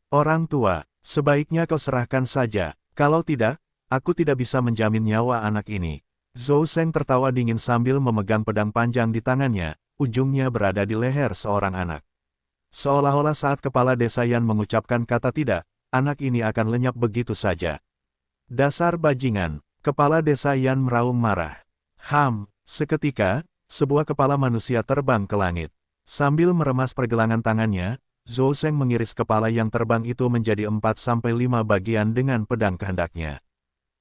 Orang tua, sebaiknya kau serahkan saja. Kalau tidak, aku tidak bisa menjamin nyawa anak ini. Zhou Seng tertawa dingin sambil memegang pedang panjang di tangannya, ujungnya berada di leher seorang anak. Seolah-olah saat kepala desa Yan mengucapkan kata tidak, anak ini akan lenyap begitu saja. Dasar bajingan, kepala desa Yan meraung marah. Seketika, sebuah kepala manusia terbang ke langit. Sambil meremas pergelangan tangannya, Zhou Seng mengiris kepala yang terbang itu menjadi 4-5 bagian dengan pedang kehendaknya.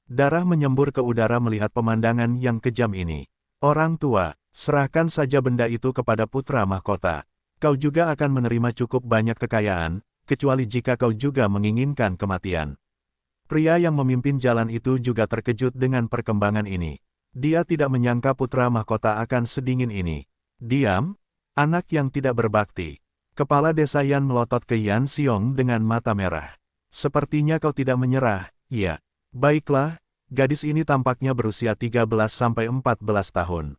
Darah menyembur ke udara melihat pemandangan yang kejam ini. Orang tua, serahkan saja benda itu kepada putra mahkota. Kau juga akan menerima cukup banyak kekayaan, kecuali jika kau juga menginginkan kematian. Pria yang memimpin jalan itu juga terkejut dengan perkembangan ini. Dia tidak menyangka putra mahkota akan sedingin ini. Diam, anak yang tidak berbakti. Kepala desa Yan melotot ke Yan Xiong dengan mata merah. Sepertinya kau tidak menyerah, ya. Baiklah, gadis ini tampaknya berusia 13-14 tahun.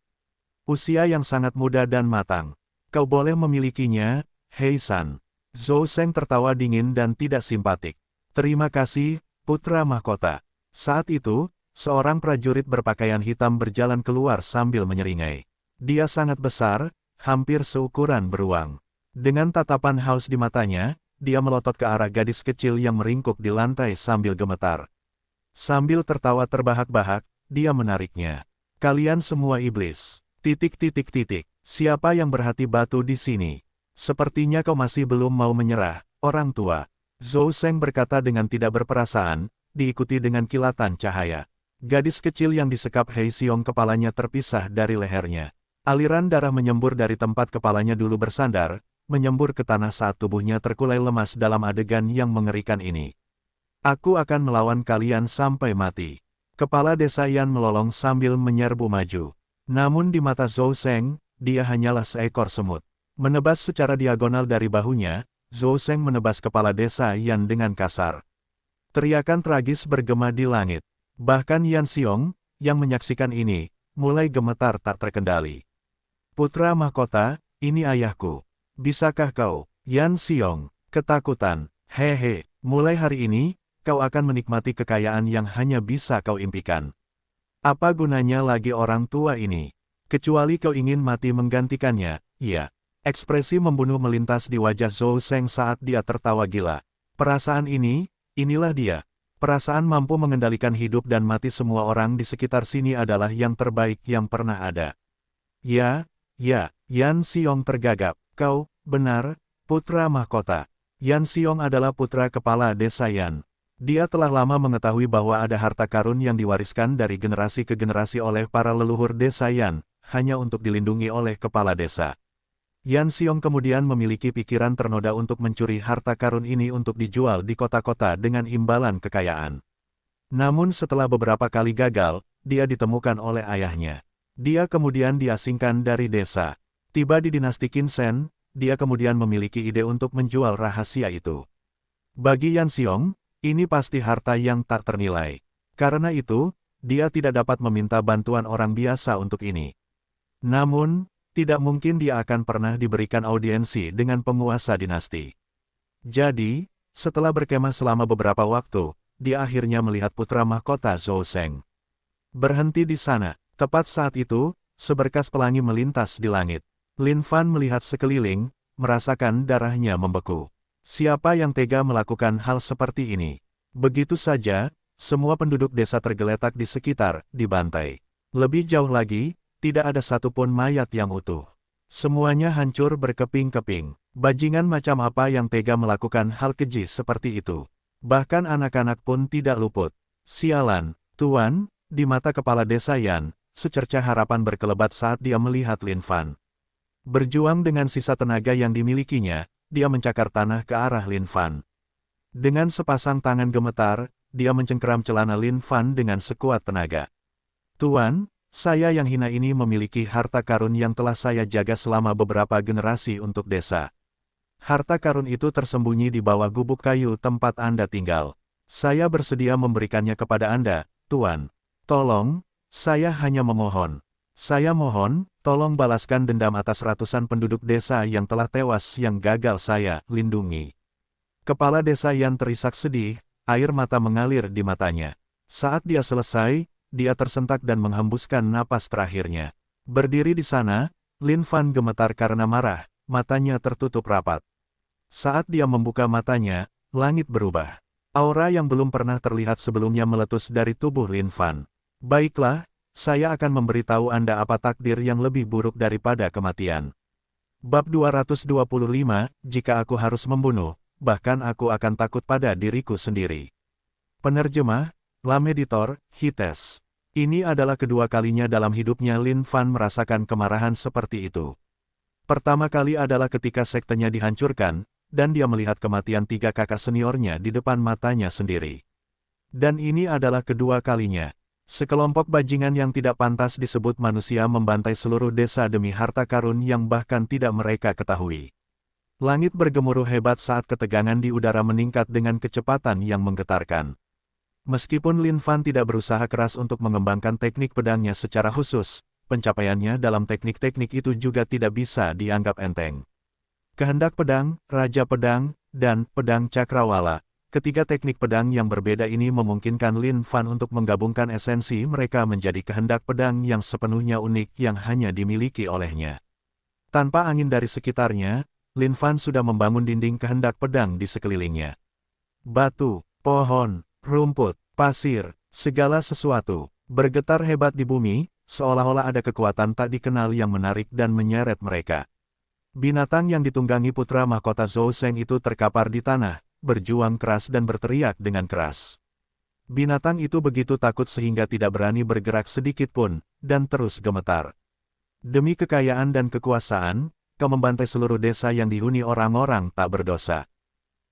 Usia yang sangat muda dan matang. Kau boleh memilikinya, Hei San. Zhou Seng tertawa dingin dan tidak simpatik. Terima kasih, putra mahkota. Saat itu, seorang prajurit berpakaian hitam berjalan keluar sambil menyeringai. Dia sangat besar, hampir seukuran beruang. Dengan tatapan haus di matanya, dia melotot ke arah gadis kecil yang meringkuk di lantai sambil gemetar. Sambil tertawa terbahak-bahak, dia menariknya. Kalian semua iblis. ... Siapa yang berhati batu di sini? Sepertinya kau masih belum mau menyerah, orang tua. Zhou Seng berkata dengan tidak berperasaan, diikuti dengan kilatan cahaya. Gadis kecil yang disekap Hei Xiong kepalanya terpisah dari lehernya. Aliran darah menyembur dari tempat kepalanya dulu bersandar, menyembur ke tanah saat tubuhnya terkulai lemas dalam adegan yang mengerikan ini. Aku akan melawan kalian sampai mati. Kepala desa Yan melolong sambil menyerbu maju. Namun di mata Zhou Seng, dia hanyalah seekor semut. Menebas secara diagonal dari bahunya, Zhou Seng menebas kepala desa Yan dengan kasar. Teriakan tragis bergema di langit. Bahkan Yan Xiong, yang menyaksikan ini, mulai gemetar tak terkendali. Putra mahkota, ini ayahku. Bisakah kau, Yan Xiong, ketakutan, hehe, mulai hari ini, kau akan menikmati kekayaan yang hanya bisa kau impikan. Apa gunanya lagi orang tua ini? Kecuali kau ingin mati menggantikannya, iya. Ekspresi membunuh melintas di wajah Zhou Seng saat dia tertawa gila. Perasaan ini, inilah dia. Perasaan mampu mengendalikan hidup dan mati semua orang di sekitar sini adalah yang terbaik yang pernah ada. Ya, Yan Xiong tergagap. Kau, benar, putra mahkota. Yan Xiong adalah putra kepala desa Yan. Dia telah lama mengetahui bahwa ada harta karun yang diwariskan dari generasi ke generasi oleh para leluhur desa Yan, hanya untuk dilindungi oleh kepala desa. Yan Xiong kemudian memiliki pikiran ternoda untuk mencuri harta karun ini untuk dijual di kota-kota dengan imbalan kekayaan. Namun setelah beberapa kali gagal, dia ditemukan oleh ayahnya. Dia kemudian diasingkan dari desa. Tiba di dinasti Qin Shen, dia kemudian memiliki ide untuk menjual rahasia itu. Bagi Yan Xiong, ini pasti harta yang tak ternilai. Karena itu, dia tidak dapat meminta bantuan orang biasa untuk ini. Namun, tidak mungkin dia akan pernah diberikan audiensi dengan penguasa dinasti. Jadi, setelah berkemah selama beberapa waktu, dia akhirnya melihat putra mahkota Zhou Seng. Berhenti di sana. Tepat saat itu, seberkas pelangi melintas di langit. Lin Fan melihat sekeliling, merasakan darahnya membeku. Siapa yang tega melakukan hal seperti ini? Begitu saja, semua penduduk desa tergeletak di sekitar, dibantai. Lebih jauh lagi, tidak ada satupun mayat yang utuh. Semuanya hancur berkeping-keping. Bajingan macam apa yang tega melakukan hal keji seperti itu? Bahkan anak-anak pun tidak luput. Sialan, Tuan, di mata kepala desa Yan, secercah harapan berkelebat saat dia melihat Lin Fan. Berjuang dengan sisa tenaga yang dimilikinya, dia mencakar tanah ke arah Lin Fan. Dengan sepasang tangan gemetar, dia mencengkeram celana Lin Fan dengan sekuat tenaga. Tuan, saya yang hina ini memiliki harta karun yang telah saya jaga selama beberapa generasi untuk desa. Harta karun itu tersembunyi di bawah gubuk kayu tempat Anda tinggal. Saya bersedia memberikannya kepada Anda, Tuan. Tolong, saya hanya memohon. Saya mohon, tolong balaskan dendam atas ratusan penduduk desa yang telah tewas yang gagal saya lindungi. Kepala desa Yan terisak sedih, air mata mengalir di matanya. Saat dia selesai, dia tersentak dan menghembuskan napas terakhirnya. Berdiri di sana, Lin Fan gemetar karena marah, matanya tertutup rapat. Saat dia membuka matanya, langit berubah. Aura yang belum pernah terlihat sebelumnya meletus dari tubuh Lin Fan. Baiklah, saya akan memberitahu Anda apa takdir yang lebih buruk daripada kematian. Bab 225, jika aku harus membunuh, bahkan aku akan takut pada diriku sendiri. Penerjemah, Lam Editor, Hites. Ini adalah kedua kalinya dalam hidupnya Lin Fan merasakan kemarahan seperti itu. Pertama kali adalah ketika sektenya dihancurkan, dan dia melihat kematian 3 kakak seniornya di depan matanya sendiri. Dan ini adalah kedua kalinya. Sekelompok bajingan yang tidak pantas disebut manusia membantai seluruh desa demi harta karun yang bahkan tidak mereka ketahui. Langit bergemuruh hebat saat ketegangan di udara meningkat dengan kecepatan yang menggetarkan. Meskipun Lin Fan tidak berusaha keras untuk mengembangkan teknik pedangnya secara khusus, pencapaiannya dalam teknik-teknik itu juga tidak bisa dianggap enteng. Kehendak pedang, Raja Pedang, dan Pedang Cakrawala, ketiga teknik pedang yang berbeda ini memungkinkan Lin Fan untuk menggabungkan esensi mereka menjadi kehendak pedang yang sepenuhnya unik yang hanya dimiliki olehnya. Tanpa angin dari sekitarnya, Lin Fan sudah membangun dinding kehendak pedang di sekelilingnya. Batu, pohon, rumput, pasir, segala sesuatu bergetar hebat di bumi, seolah-olah ada kekuatan tak dikenal yang menarik dan menyeret mereka. Binatang yang ditunggangi putra mahkota Zhou Seng itu terkapar di tanah, berjuang keras dan berteriak dengan keras. Binatang itu begitu takut sehingga tidak berani bergerak sedikit pun, dan terus gemetar. Demi kekayaan dan kekuasaan, kau membantai seluruh desa yang dihuni orang-orang tak berdosa.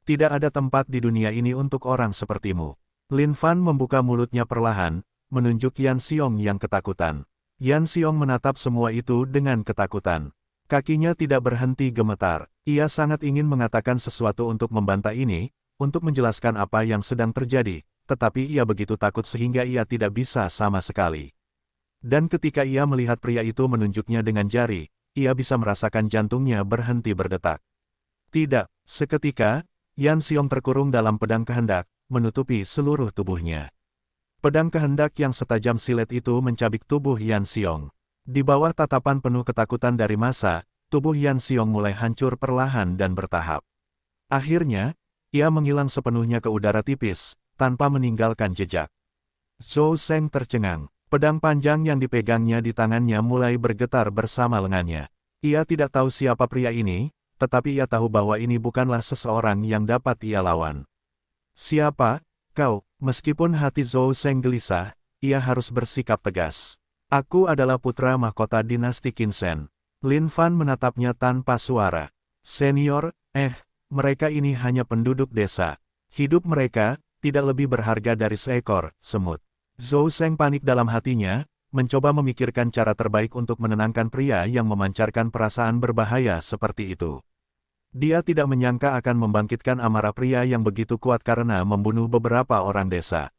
Tidak ada tempat di dunia ini untuk orang sepertimu. Lin Fan membuka mulutnya perlahan, menunjuk Yan Xiong yang ketakutan. Yan Xiong menatap semua itu dengan ketakutan. Kakinya tidak berhenti gemetar. Ia sangat ingin mengatakan sesuatu untuk membantah ini, untuk menjelaskan apa yang sedang terjadi, tetapi ia begitu takut sehingga ia tidak bisa sama sekali. Dan ketika ia melihat pria itu menunjuknya dengan jari, ia bisa merasakan jantungnya berhenti berdetak. Tidak, seketika, Yan Xiong terkurung dalam pedang kehendak, menutupi seluruh tubuhnya. Pedang kehendak yang setajam silet itu mencabik tubuh Yan Xiong. Di bawah tatapan penuh ketakutan dari massa, tubuh Yan Xiong mulai hancur perlahan dan bertahap. Akhirnya, ia menghilang sepenuhnya ke udara tipis, tanpa meninggalkan jejak. Zhou Seng tercengang. Pedang panjang yang dipegangnya di tangannya mulai bergetar bersama lengannya. Ia tidak tahu siapa pria ini, tetapi ia tahu bahwa ini bukanlah seseorang yang dapat ia lawan. Siapa, kau? Meskipun hati Zhou Seng gelisah, ia harus bersikap tegas. Aku adalah putra mahkota dinasti Qin Shen. Lin Fan menatapnya tanpa suara. Senior, mereka ini hanya penduduk desa. Hidup mereka tidak lebih berharga dari seekor semut. Zhou Seng panik dalam hatinya, mencoba memikirkan cara terbaik untuk menenangkan pria yang memancarkan perasaan berbahaya seperti itu. Dia tidak menyangka akan membangkitkan amarah pria yang begitu kuat karena membunuh beberapa orang desa.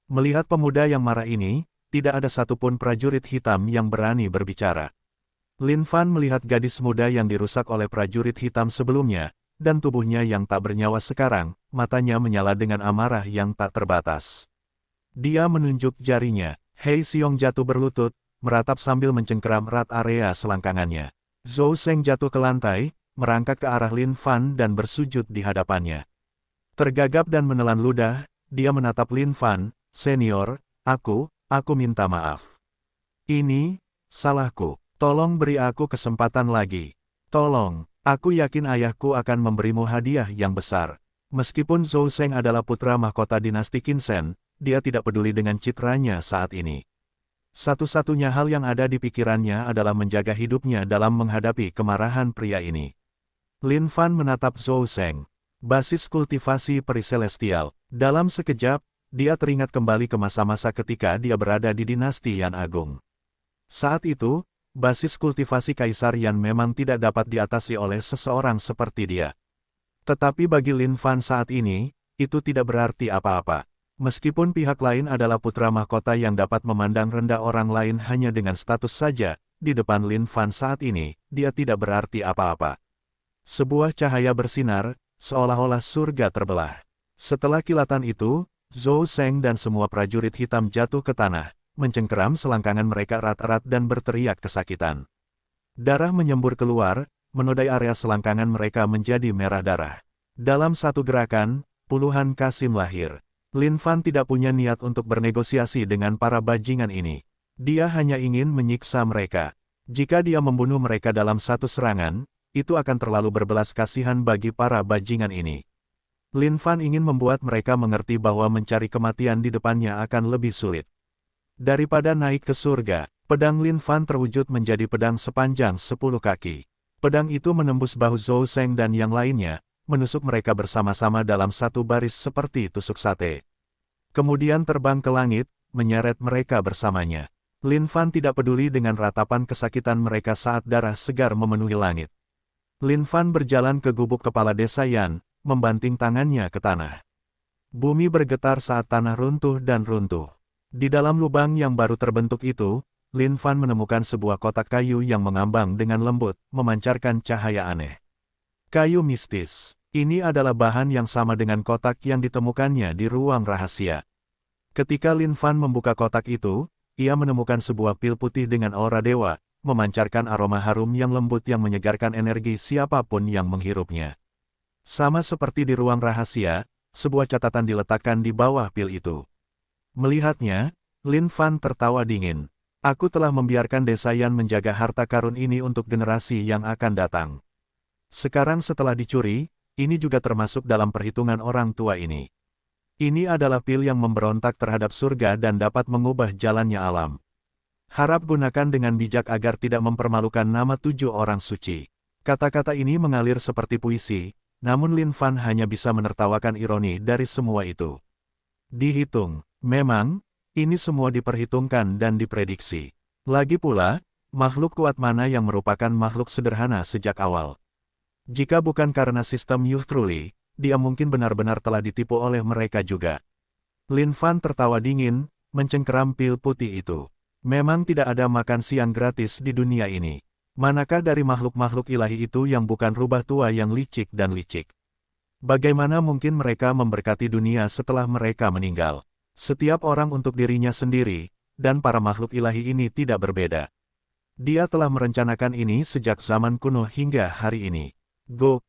Melihat pemuda yang marah ini, tidak ada satupun prajurit hitam yang berani berbicara. Lin Fan melihat gadis muda yang dirusak oleh prajurit hitam sebelumnya, dan tubuhnya yang tak bernyawa sekarang, matanya menyala dengan amarah yang tak terbatas. Dia menunjuk jarinya. Hei Xiong jatuh berlutut, meratap sambil mencengkeram erat area selangkangannya. Zhou Seng jatuh ke lantai, merangkak ke arah Lin Fan dan bersujud di hadapannya. Tergagap dan menelan ludah, dia menatap Lin Fan, "Senior, aku minta maaf. Ini, salahku. Tolong beri aku kesempatan lagi. Tolong, aku yakin ayahku akan memberimu hadiah yang besar." Meskipun Zhou Seng adalah putra mahkota dinasti Qin Shen, dia tidak peduli dengan citranya saat ini. Satu-satunya hal yang ada di pikirannya adalah menjaga hidupnya dalam menghadapi kemarahan pria ini. Lin Fan menatap Zhou Seng. Basis kultivasi peri celestial. Dalam sekejap, dia teringat kembali ke masa-masa ketika dia berada di dinasti Yan Agung. Saat itu, basis kultivasi Kaisar Yan memang tidak dapat diatasi oleh seseorang seperti dia. Tetapi bagi Lin Fan saat ini, itu tidak berarti apa-apa. Meskipun pihak lain adalah putra mahkota yang dapat memandang rendah orang lain hanya dengan status saja, di depan Lin Fan saat ini, dia tidak berarti apa-apa. Sebuah cahaya bersinar, seolah-olah surga terbelah. Setelah kilatan itu, Zhou Seng dan semua prajurit hitam jatuh ke tanah, mencengkeram selangkangan mereka erat-erat dan berteriak kesakitan. Darah menyembur keluar, menodai area selangkangan mereka menjadi merah darah. Dalam satu gerakan, puluhan kasim lahir. Lin Fan tidak punya niat untuk bernegosiasi dengan para bajingan ini. Dia hanya ingin menyiksa mereka. Jika dia membunuh mereka dalam satu serangan, itu akan terlalu berbelas kasihan bagi para bajingan ini. Lin Fan ingin membuat mereka mengerti bahwa mencari kematian di depannya akan lebih sulit. Daripada naik ke surga, pedang Lin Fan terwujud menjadi pedang sepanjang 10 kaki. Pedang itu menembus bahu Zhou Seng dan yang lainnya, menusuk mereka bersama-sama dalam satu baris seperti tusuk sate. Kemudian terbang ke langit, menyeret mereka bersamanya. Lin Fan tidak peduli dengan ratapan kesakitan mereka saat darah segar memenuhi langit. Lin Fan berjalan ke gubuk kepala desa Yan, membanting tangannya ke tanah. Bumi bergetar saat tanah runtuh dan runtuh. Di dalam lubang yang baru terbentuk itu, Lin Fan menemukan sebuah kotak kayu yang mengambang dengan lembut, memancarkan cahaya aneh. Kayu mistis. Ini adalah bahan yang sama dengan kotak yang ditemukannya di ruang rahasia. Ketika Lin Fan membuka kotak itu, ia menemukan sebuah pil putih dengan aura dewa, memancarkan aroma harum yang lembut yang menyegarkan energi siapapun yang menghirupnya. Sama seperti di ruang rahasia, sebuah catatan diletakkan di bawah pil itu. Melihatnya, Lin Fan tertawa dingin. Aku telah membiarkan desa Yan menjaga harta karun ini untuk generasi yang akan datang. Sekarang setelah dicuri, ini juga termasuk dalam perhitungan orang tua ini. Ini adalah pil yang memberontak terhadap surga dan dapat mengubah jalannya alam. Harap gunakan dengan bijak agar tidak mempermalukan nama 7 orang suci. Kata-kata ini mengalir seperti puisi, namun Lin Fan hanya bisa menertawakan ironi dari semua itu. Dihitung, memang, ini semua diperhitungkan dan diprediksi. Lagi pula, makhluk kuat mana yang merupakan makhluk sederhana sejak awal. Jika bukan karena sistem Youth Truly, dia mungkin benar-benar telah ditipu oleh mereka juga. Lin Fan tertawa dingin, mencengkeram pil putih itu. Memang tidak ada makan siang gratis di dunia ini. Manakah dari makhluk-makhluk ilahi itu yang bukan rubah tua yang licik dan licik? Bagaimana mungkin mereka memberkati dunia setelah mereka meninggal? Setiap orang untuk dirinya sendiri, dan para makhluk ilahi ini tidak berbeda. Dia telah merencanakan ini sejak zaman kuno hingga hari ini. Go,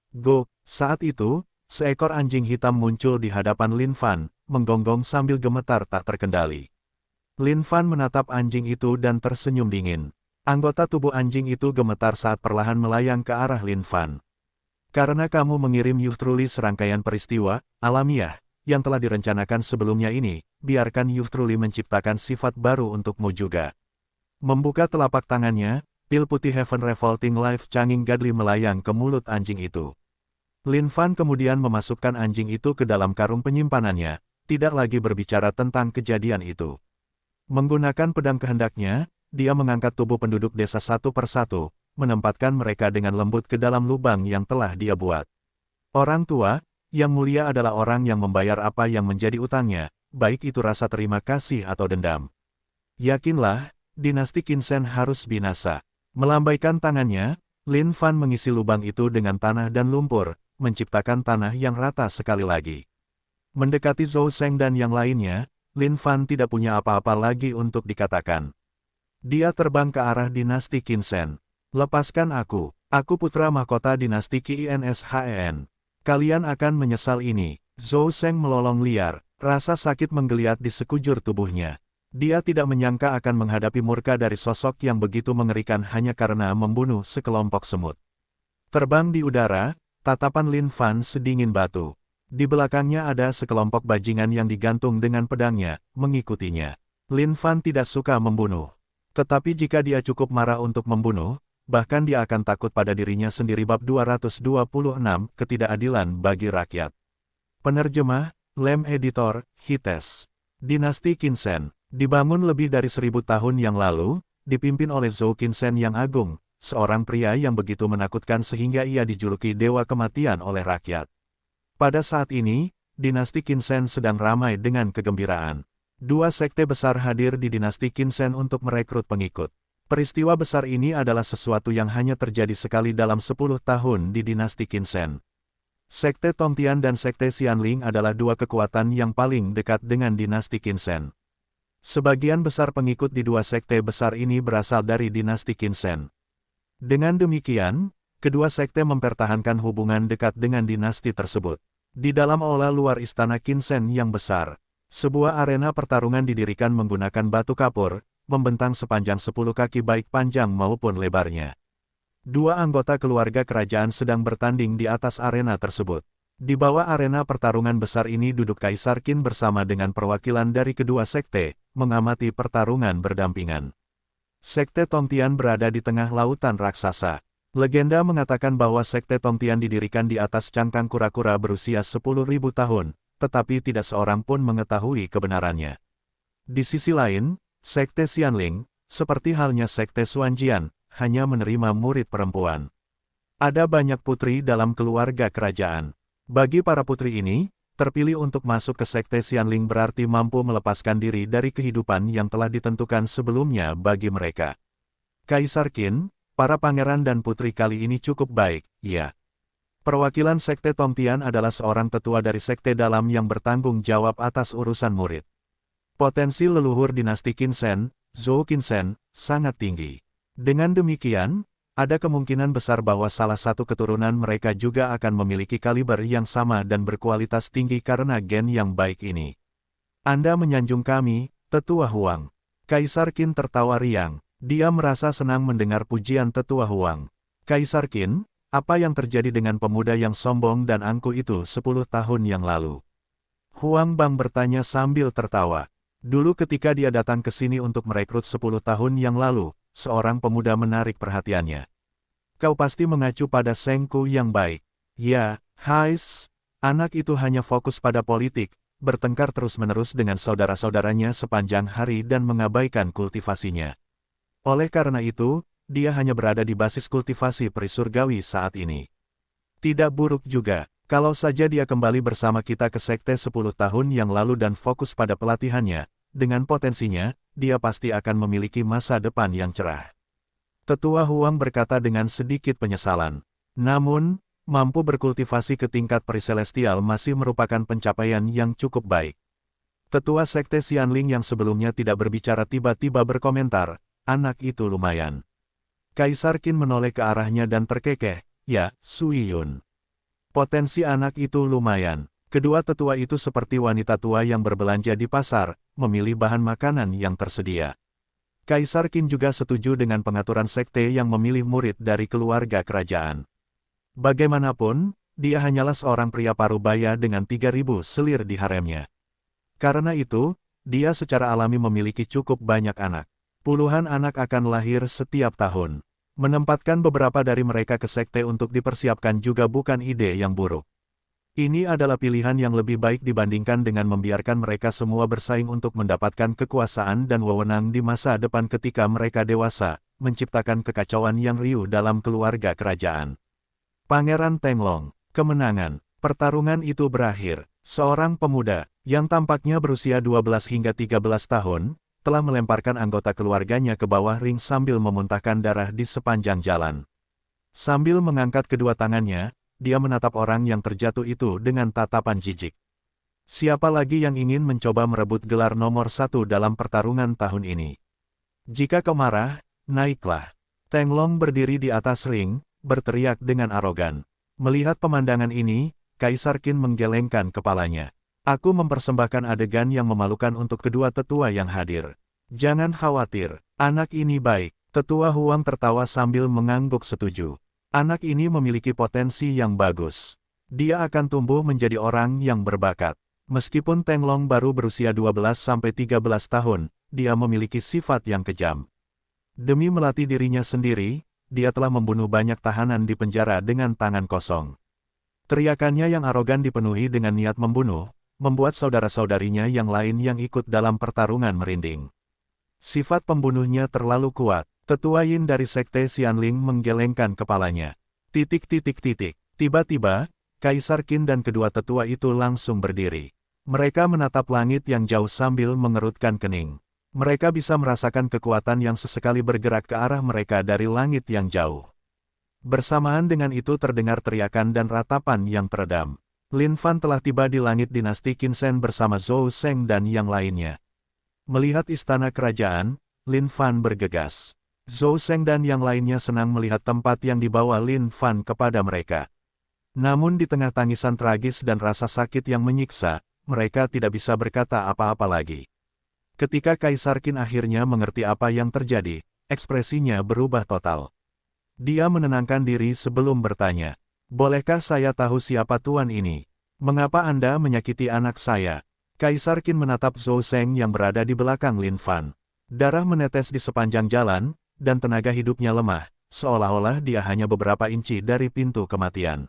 saat itu, seekor anjing hitam muncul di hadapan Lin Fan, menggonggong sambil gemetar tak terkendali. Lin Fan menatap anjing itu dan tersenyum dingin. Anggota tubuh anjing itu gemetar saat perlahan melayang ke arah Lin Fan. Karena kamu mengirim Youth Truly serangkaian peristiwa alamiah yang telah direncanakan sebelumnya ini, biarkan Youth Truly menciptakan sifat baru untukmu juga. Membuka telapak tangannya, pil putih Heaven Revolting Life Changing Godly melayang ke mulut anjing itu. Lin Fan kemudian memasukkan anjing itu ke dalam karung penyimpanannya, tidak lagi berbicara tentang kejadian itu. Menggunakan pedang kehendaknya, dia mengangkat tubuh penduduk desa satu persatu, menempatkan mereka dengan lembut ke dalam lubang yang telah dia buat. Orang tua, yang mulia adalah orang yang membayar apa yang menjadi utangnya, baik itu rasa terima kasih atau dendam. Yakinlah, dinasti Qin Shen harus binasa. Melambaikan tangannya, Lin Fan mengisi lubang itu dengan tanah dan lumpur, menciptakan tanah yang rata sekali lagi. Mendekati Zhou Seng dan yang lainnya, Lin Fan tidak punya apa-apa lagi untuk dikatakan. Dia terbang ke arah dinasti Qin Shen. Lepaskan aku putra mahkota dinasti Qin Shen. Kalian akan menyesal ini. Zhou Seng melolong liar, rasa sakit menggeliat di sekujur tubuhnya. Dia tidak menyangka akan menghadapi murka dari sosok yang begitu mengerikan hanya karena membunuh sekelompok semut. Terbang di udara, tatapan Lin Fan sedingin batu. Di belakangnya ada sekelompok bajingan yang digantung dengan pedangnya, mengikutinya. Lin Fan tidak suka membunuh. Tetapi jika dia cukup marah untuk membunuh, bahkan dia akan takut pada dirinya sendiri. Bab 226, Ketidakadilan bagi Rakyat. Penerjemah, Lem Editor, Hites. Dinasti Qin Shen, dibangun lebih dari 1000 tahun yang lalu, dipimpin oleh Zhou Qin Shen yang agung, seorang pria yang begitu menakutkan sehingga ia dijuluki Dewa Kematian oleh rakyat. Pada saat ini, dinasti Qin Shen sedang ramai dengan kegembiraan. 2 sekte besar hadir di dinasti Qin Shen untuk merekrut pengikut. Peristiwa besar ini adalah sesuatu yang hanya terjadi sekali dalam 10 tahun di dinasti Qin Shen. Sekte Tongtian dan Sekte Xianling adalah 2 kekuatan yang paling dekat dengan dinasti Qin Shen. Sebagian besar pengikut di 2 sekte besar ini berasal dari dinasti Qin Shen. Dengan demikian, kedua sekte mempertahankan hubungan dekat dengan dinasti tersebut. Di dalam aula luar istana Qin Shen yang besar, sebuah arena pertarungan didirikan menggunakan batu kapur, membentang sepanjang 10 kaki baik panjang maupun lebarnya. 2 anggota keluarga kerajaan sedang bertanding di atas arena tersebut. Di bawah arena pertarungan besar ini duduk Kaisar Qin bersama dengan perwakilan dari kedua sekte, mengamati pertarungan berdampingan. Sekte Tongtian berada di tengah lautan raksasa. Legenda mengatakan bahwa Sekte Tongtian didirikan di atas cangkang kura-kura berusia 10.000 tahun, tetapi tidak seorang pun mengetahui kebenarannya. Di sisi lain, Sekte Xianling, seperti halnya Sekte Xuanjian, hanya menerima murid perempuan. Ada banyak putri dalam keluarga kerajaan. Bagi para putri ini, terpilih untuk masuk ke Sekte Xianling berarti mampu melepaskan diri dari kehidupan yang telah ditentukan sebelumnya bagi mereka. Kaisar Qin, para pangeran dan putri kali ini cukup baik, ya. Perwakilan Sekte Tongtian adalah seorang tetua dari Sekte Dalam yang bertanggung jawab atas urusan murid. Potensi leluhur dinasti Qinsen, Zhou Qinsen, sangat tinggi. Dengan demikian, ada kemungkinan besar bahwa salah satu keturunan mereka juga akan memiliki kaliber yang sama dan berkualitas tinggi karena gen yang baik ini. Anda menyanjung kami, Tetua Huang. Kaisar Qin tertawa riang. Dia merasa senang mendengar pujian Tetua Huang. Kaisar Qin, apa yang terjadi dengan pemuda yang sombong dan angkuh itu 10 tahun yang lalu? Huang Bang bertanya sambil tertawa. Dulu ketika dia datang ke sini untuk merekrut 10 tahun yang lalu, seorang pemuda menarik perhatiannya. Kau pasti mengacu pada Sengku yang baik. Ya, Hais, anak itu hanya fokus pada politik, bertengkar terus-menerus dengan saudara-saudaranya sepanjang hari dan mengabaikan kultivasinya. Oleh karena itu, dia hanya berada di basis kultivasi peri surgawi saat ini. Tidak buruk juga, kalau saja dia kembali bersama kita ke Sekte 10 tahun yang lalu dan fokus pada pelatihannya, dengan potensinya, dia pasti akan memiliki masa depan yang cerah. Tetua Huang berkata dengan sedikit penyesalan. Namun, mampu berkultivasi ke tingkat peri celestial masih merupakan pencapaian yang cukup baik. Tetua Sekte Xianling yang sebelumnya tidak berbicara tiba-tiba berkomentar, anak itu lumayan. Kaisar Qin menoleh ke arahnya dan terkekeh, ya, Sui Yun. Potensi anak itu lumayan. Kedua tetua itu seperti wanita tua yang berbelanja di pasar, memilih bahan makanan yang tersedia. Kaisar Qin juga setuju dengan pengaturan sekte yang memilih murid dari keluarga kerajaan. Bagaimanapun, dia hanyalah seorang pria parubaya dengan 3.000 selir di haremnya. Karena itu, dia secara alami memiliki cukup banyak anak. Puluhan anak akan lahir setiap tahun. Menempatkan beberapa dari mereka ke sekte untuk dipersiapkan juga bukan ide yang buruk. Ini adalah pilihan yang lebih baik dibandingkan dengan membiarkan mereka semua bersaing untuk mendapatkan kekuasaan dan wewenang di masa depan ketika mereka dewasa, menciptakan kekacauan yang riuh dalam keluarga kerajaan. Pangeran Tenglong, kemenangan, pertarungan itu berakhir. Seorang pemuda, yang tampaknya berusia 12 hingga 13 tahun, telah melemparkan anggota keluarganya ke bawah ring sambil memuntahkan darah di sepanjang jalan. Sambil mengangkat kedua tangannya, dia menatap orang yang terjatuh itu dengan tatapan jijik. Siapa lagi yang ingin mencoba merebut gelar nomor 1 dalam pertarungan tahun ini? Jika kau marah, naiklah. Tenglong berdiri di atas ring, berteriak dengan arogan. Melihat pemandangan ini, Kaisar Qin menggelengkan kepalanya. Aku mempersembahkan adegan yang memalukan untuk kedua tetua yang hadir. Jangan khawatir, anak ini baik. Tetua Huang tertawa sambil mengangguk setuju. Anak ini memiliki potensi yang bagus. Dia akan tumbuh menjadi orang yang berbakat. Meskipun Tenglong baru berusia 12-13 tahun, dia memiliki sifat yang kejam. Demi melatih dirinya sendiri, dia telah membunuh banyak tahanan di penjara dengan tangan kosong. Teriakannya yang arogan dipenuhi dengan niat membunuh, membuat saudara-saudarinya yang lain yang ikut dalam pertarungan merinding. Sifat pembunuhnya terlalu kuat. Tetua Yin dari Sekte Xianling menggelengkan kepalanya. Tiba-tiba, Kaisar Qin dan kedua tetua itu langsung berdiri. Mereka menatap langit yang jauh sambil mengerutkan kening. Mereka bisa merasakan kekuatan yang sesekali bergerak ke arah mereka dari langit yang jauh. Bersamaan dengan itu terdengar teriakan dan ratapan yang teredam. Lin Fan telah tiba di langit dinasti Qinsen bersama Zhou Sheng dan yang lainnya. Melihat istana kerajaan, Lin Fan bergegas. Zhou Sheng dan yang lainnya senang melihat tempat yang dibawa Lin Fan kepada mereka. Namun di tengah tangisan tragis dan rasa sakit yang menyiksa, mereka tidak bisa berkata apa-apa lagi. Ketika Kaisar Qin akhirnya mengerti apa yang terjadi, ekspresinya berubah total. Dia menenangkan diri sebelum bertanya. Bolehkah saya tahu siapa tuan ini? Mengapa Anda menyakiti anak saya? Kaisar Qin menatap Zhou Sheng yang berada di belakang Lin Fan. Darah menetes di sepanjang jalan, dan tenaga hidupnya lemah. seolah-olah dia hanya beberapa inci dari pintu kematian.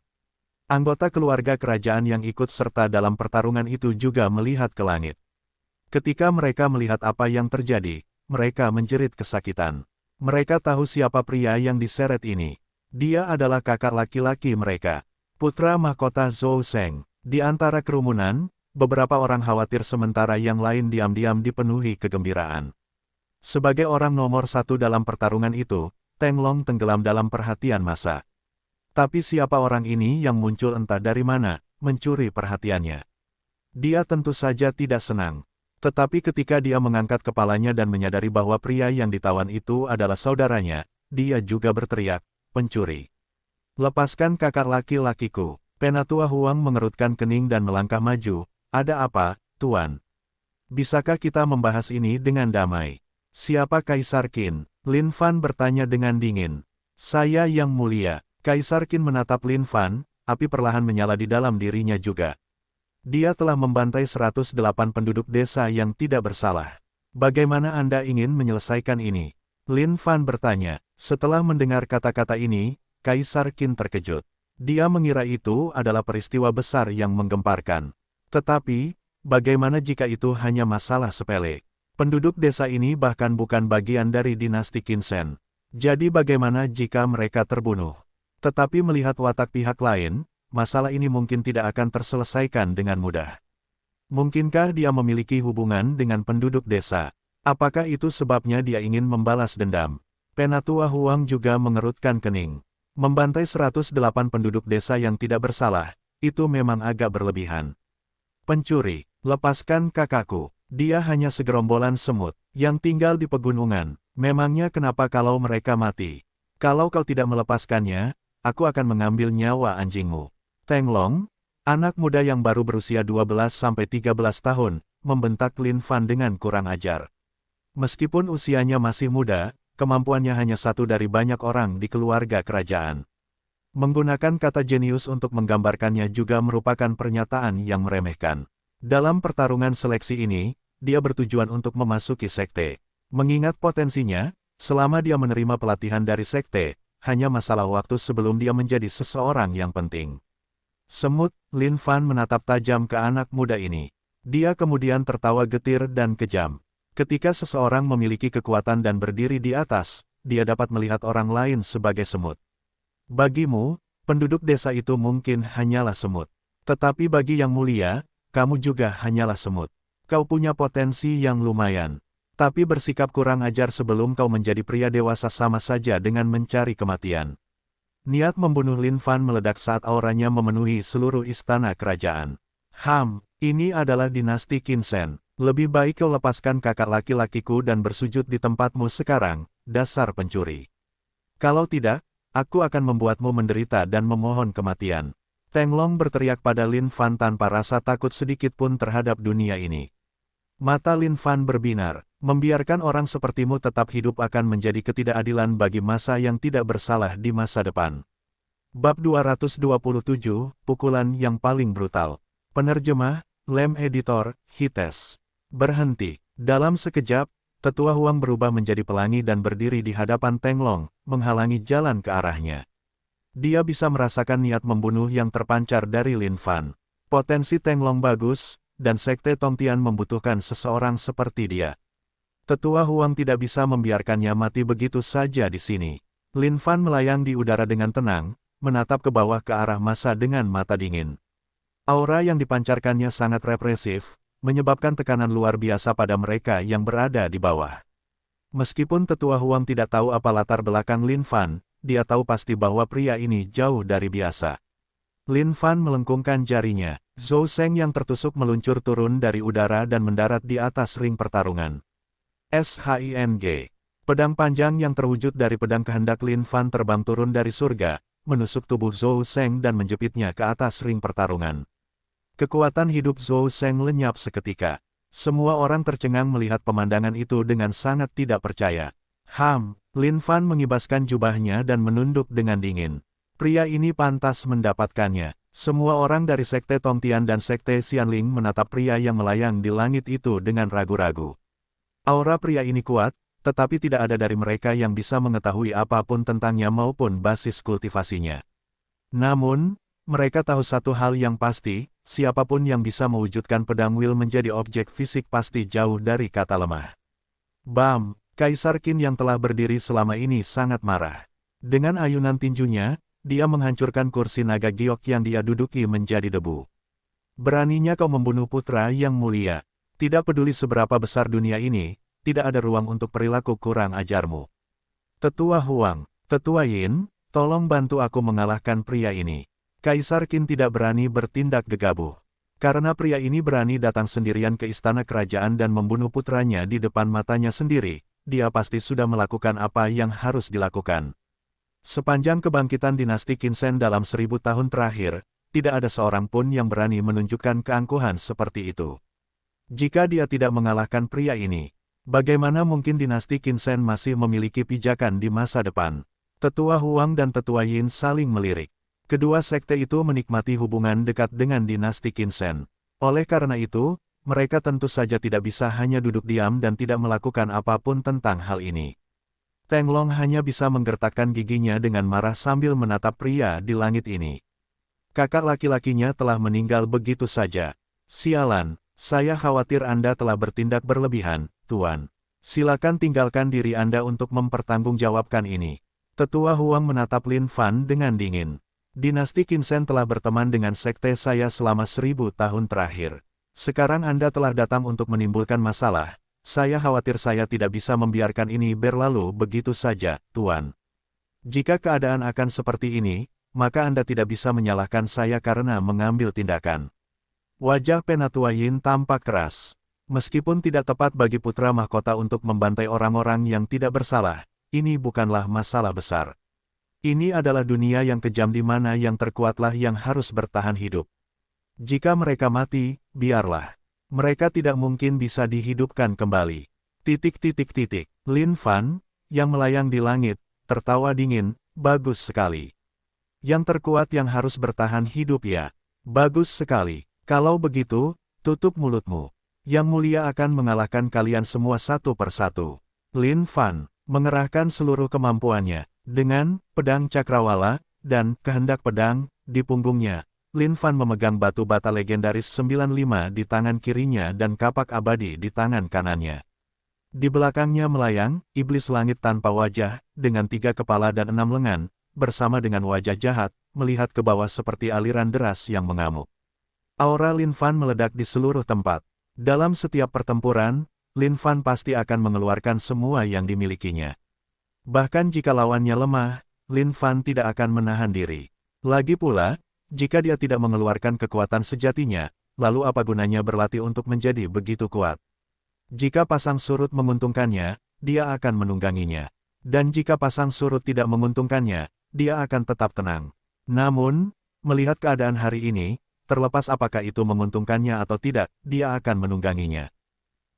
Anggota keluarga kerajaan yang ikut serta dalam pertarungan itu juga melihat ke langit. Ketika mereka melihat apa yang terjadi, mereka menjerit kesakitan. Mereka tahu siapa pria yang diseret ini. Dia adalah kakak laki-laki mereka, putra mahkota Zhou Sheng. Di antara kerumunan, beberapa orang khawatir sementara yang lain diam-diam dipenuhi kegembiraan. Sebagai orang nomor satu dalam pertarungan itu, Teng Long tenggelam dalam perhatian massa. Tapi siapa orang ini yang muncul entah dari mana, mencuri perhatiannya. Dia tentu saja tidak senang. Tetapi ketika dia mengangkat kepalanya dan menyadari bahwa pria yang ditawan itu adalah saudaranya, dia juga berteriak, "Pencuri! Lepaskan kakak laki-lakiku." Penatua Huang mengerutkan kening dan melangkah maju. "Ada apa, Tuan? Bisakah kita membahas ini dengan damai?" "Siapa Kaisar Qin?" Lin Fan bertanya dengan dingin. "Saya yang mulia." Kaisar Qin menatap Lin Fan, api perlahan menyala di dalam dirinya juga. Dia telah membantai 108 penduduk desa yang tidak bersalah. "Bagaimana Anda ingin menyelesaikan ini?" Lin Fan bertanya. Setelah mendengar kata-kata ini, Kaisar Qin terkejut. Dia mengira itu adalah peristiwa besar yang menggemparkan. Tetapi, bagaimana jika itu hanya masalah sepele? Penduduk desa ini bahkan bukan bagian dari dinasti Qin Shen. Jadi bagaimana jika mereka terbunuh? Tetapi melihat watak pihak lain, masalah ini mungkin tidak akan terselesaikan dengan mudah. Mungkinkah dia memiliki hubungan dengan penduduk desa? Apakah itu sebabnya dia ingin membalas dendam? Penatua Huang juga mengerutkan kening. Membantai 108 penduduk desa yang tidak bersalah, itu memang agak berlebihan. "Pencuri, lepaskan kakakku. Dia hanya segerombolan semut, yang tinggal di pegunungan. Memangnya kenapa kalau mereka mati? Kalau kau tidak melepaskannya, aku akan mengambil nyawa anjingmu." Teng Long, anak muda yang baru berusia 12-13 tahun, membentak Lin Fan dengan kurang ajar. Meskipun usianya masih muda, kemampuannya hanya satu dari banyak orang di keluarga kerajaan. Menggunakan kata jenius untuk menggambarkannya juga merupakan pernyataan yang meremehkan. Dalam pertarungan seleksi ini, dia bertujuan untuk memasuki sekte. Mengingat potensinya, selama dia menerima pelatihan dari sekte, hanya masalah waktu sebelum dia menjadi seseorang yang penting. "Semut," Lin Fan menatap tajam ke anak muda ini. Dia kemudian tertawa getir dan kejam. Ketika seseorang memiliki kekuatan dan berdiri di atas, dia dapat melihat orang lain sebagai semut. Bagimu, penduduk desa itu mungkin hanyalah semut. Tetapi bagi yang mulia, kamu juga hanyalah semut. Kau punya potensi yang lumayan. Tapi bersikap kurang ajar sebelum kau menjadi pria dewasa sama saja dengan mencari kematian. Niat membunuh Lin Fan meledak saat auranya memenuhi seluruh istana kerajaan. Ini adalah dinasti Qin Shen. Lebih baik kau lepaskan kakak laki-lakiku dan bersujud di tempatmu sekarang, dasar pencuri. Kalau tidak, aku akan membuatmu menderita dan memohon kematian. Teng Long berteriak pada Lin Fan tanpa rasa takut sedikit pun terhadap dunia ini. Mata Lin Fan berbinar, membiarkan orang sepertimu tetap hidup akan menjadi ketidakadilan bagi masa yang tidak bersalah di masa depan. Bab 227, Pukulan yang paling brutal. Penerjemah, Lem Editor, Hites. Berhenti. Dalam sekejap, Tetua Huang berubah menjadi pelangi dan berdiri di hadapan Teng Long, menghalangi jalan ke arahnya. Dia bisa merasakan niat membunuh yang terpancar dari Lin Fan. Potensi Teng Long bagus, dan Sekte Tongtian membutuhkan seseorang seperti dia. Tetua Huang tidak bisa membiarkannya mati begitu saja di sini. Lin Fan melayang di udara dengan tenang, menatap ke bawah ke arah massa dengan mata dingin. Aura yang dipancarkannya sangat represif, menyebabkan tekanan luar biasa pada mereka yang berada di bawah. Meskipun Tetua Huang tidak tahu apa latar belakang Lin Fan, dia tahu pasti bahwa pria ini jauh dari biasa. Lin Fan melengkungkan jarinya. Zhou Sheng yang tertusuk meluncur turun dari udara dan mendarat di atas ring pertarungan. SHING. Pedang panjang yang terwujud dari pedang kehendak Lin Fan terbang turun dari surga, menusuk tubuh Zhou Sheng dan menjepitnya ke atas ring pertarungan. Kekuatan hidup Zhou Sheng lenyap seketika. Semua orang tercengang melihat pemandangan itu dengan sangat tidak percaya. Lin Fan mengibaskan jubahnya dan menunduk dengan dingin. Pria ini pantas mendapatkannya. Semua orang dari Sekte Tongtian dan Sekte Xianling menatap pria yang melayang di langit itu dengan ragu-ragu. Aura pria ini kuat, tetapi tidak ada dari mereka yang bisa mengetahui apapun tentangnya maupun basis kultivasinya. Namun, mereka tahu satu hal yang pasti, siapapun yang bisa mewujudkan pedang Will menjadi objek fisik pasti jauh dari kata lemah. Bam! Kaisar Qin yang telah berdiri selama ini sangat marah. Dengan ayunan tinjunya, dia menghancurkan kursi naga giok yang dia duduki menjadi debu. Beraninya kau membunuh putra yang mulia. Tidak peduli seberapa besar dunia ini, tidak ada ruang untuk perilaku kurang ajarmu. Tetua Huang, Tetua Yin, tolong bantu aku mengalahkan pria ini. Kaisar Qin tidak berani bertindak gegabah. Karena pria ini berani datang sendirian ke istana kerajaan dan membunuh putranya di depan matanya sendiri, dia pasti sudah melakukan apa yang harus dilakukan. Sepanjang kebangkitan dinasti Qinzhen dalam 1000 tahun terakhir, tidak ada seorang pun yang berani menunjukkan keangkuhan seperti itu. Jika dia tidak mengalahkan pria ini, bagaimana mungkin dinasti Qinzhen masih memiliki pijakan di masa depan? Tetua Huang dan Tetua Yin saling melirik. Kedua sekte itu menikmati hubungan dekat dengan dinasti Qinzhen. Oleh karena itu, mereka tentu saja tidak bisa hanya duduk diam dan tidak melakukan apapun tentang hal ini. Teng Long hanya bisa menggertakkan giginya dengan marah sambil menatap pria di langit ini. Kakak laki-lakinya telah meninggal begitu saja. Sialan, saya khawatir Anda telah bertindak berlebihan, Tuan. Silakan tinggalkan diri Anda untuk mempertanggungjawabkan ini. Tetua Huang menatap Lin Fan dengan dingin. Dinasti Qinzhen telah berteman dengan sekte saya selama 1000 tahun terakhir. Sekarang Anda telah datang untuk menimbulkan masalah. Saya khawatir saya tidak bisa membiarkan ini berlalu begitu saja, Tuan. Jika keadaan akan seperti ini, maka Anda tidak bisa menyalahkan saya karena mengambil tindakan. Wajah Penatua Yin tampak keras. Meskipun tidak tepat bagi putra mahkota untuk membantai orang-orang yang tidak bersalah, ini bukanlah masalah besar. Ini adalah dunia yang kejam di mana yang terkuatlah yang harus bertahan hidup. Jika mereka mati, biarlah. Mereka tidak mungkin bisa dihidupkan kembali. Lin Fan, yang melayang di langit, tertawa dingin, bagus sekali. Yang terkuat yang harus bertahan hidup ya. Bagus sekali. Kalau begitu, tutup mulutmu. Yang mulia akan mengalahkan kalian semua satu persatu. Lin Fan mengerahkan seluruh kemampuannya, dengan pedang cakrawala, dan kehendak pedang, di punggungnya. Lin Fan memegang batu bata legendaris 95 di tangan kirinya dan kapak abadi di tangan kanannya. Di belakangnya melayang, iblis langit tanpa wajah, dengan 3 kepala dan 6 lengan, bersama dengan wajah jahat, melihat ke bawah seperti aliran deras yang mengamuk. Aura Lin Fan meledak di seluruh tempat. Dalam setiap pertempuran, Lin Fan pasti akan mengeluarkan semua yang dimilikinya. Bahkan jika lawannya lemah, Lin Fan tidak akan menahan diri. Lagi pula, jika dia tidak mengeluarkan kekuatan sejatinya, lalu apa gunanya berlatih untuk menjadi begitu kuat? Jika pasang surut menguntungkannya, dia akan menungganginya. Dan jika pasang surut tidak menguntungkannya, dia akan tetap tenang. Namun, melihat keadaan hari ini, terlepas apakah itu menguntungkannya atau tidak, dia akan menungganginya.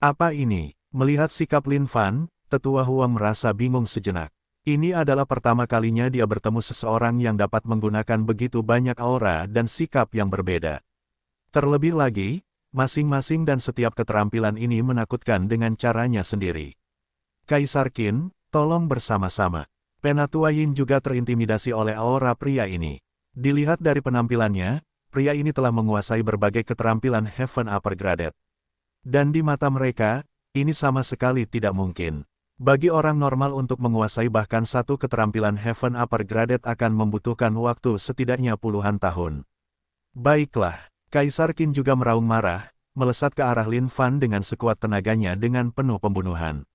Apa ini? Melihat sikap Lin Fan, Tetua Huang merasa bingung sejenak. Ini adalah pertama kalinya dia bertemu seseorang yang dapat menggunakan begitu banyak aura dan sikap yang berbeda. Terlebih lagi, masing-masing dan setiap keterampilan ini menakutkan dengan caranya sendiri. Kaisar Qin, tolong bersama-sama. Penatua Yin juga terintimidasi oleh aura pria ini. Dilihat dari penampilannya, pria ini telah menguasai berbagai keterampilan Heaven Upper Graded. Dan di mata mereka, ini sama sekali tidak mungkin. Bagi orang normal untuk menguasai bahkan satu keterampilan Heaven Upper Graded akan membutuhkan waktu setidaknya puluhan tahun. Baiklah, Kaisar Qin juga meraung marah, melesat ke arah Lin Fan dengan sekuat tenaganya dengan penuh pembunuhan.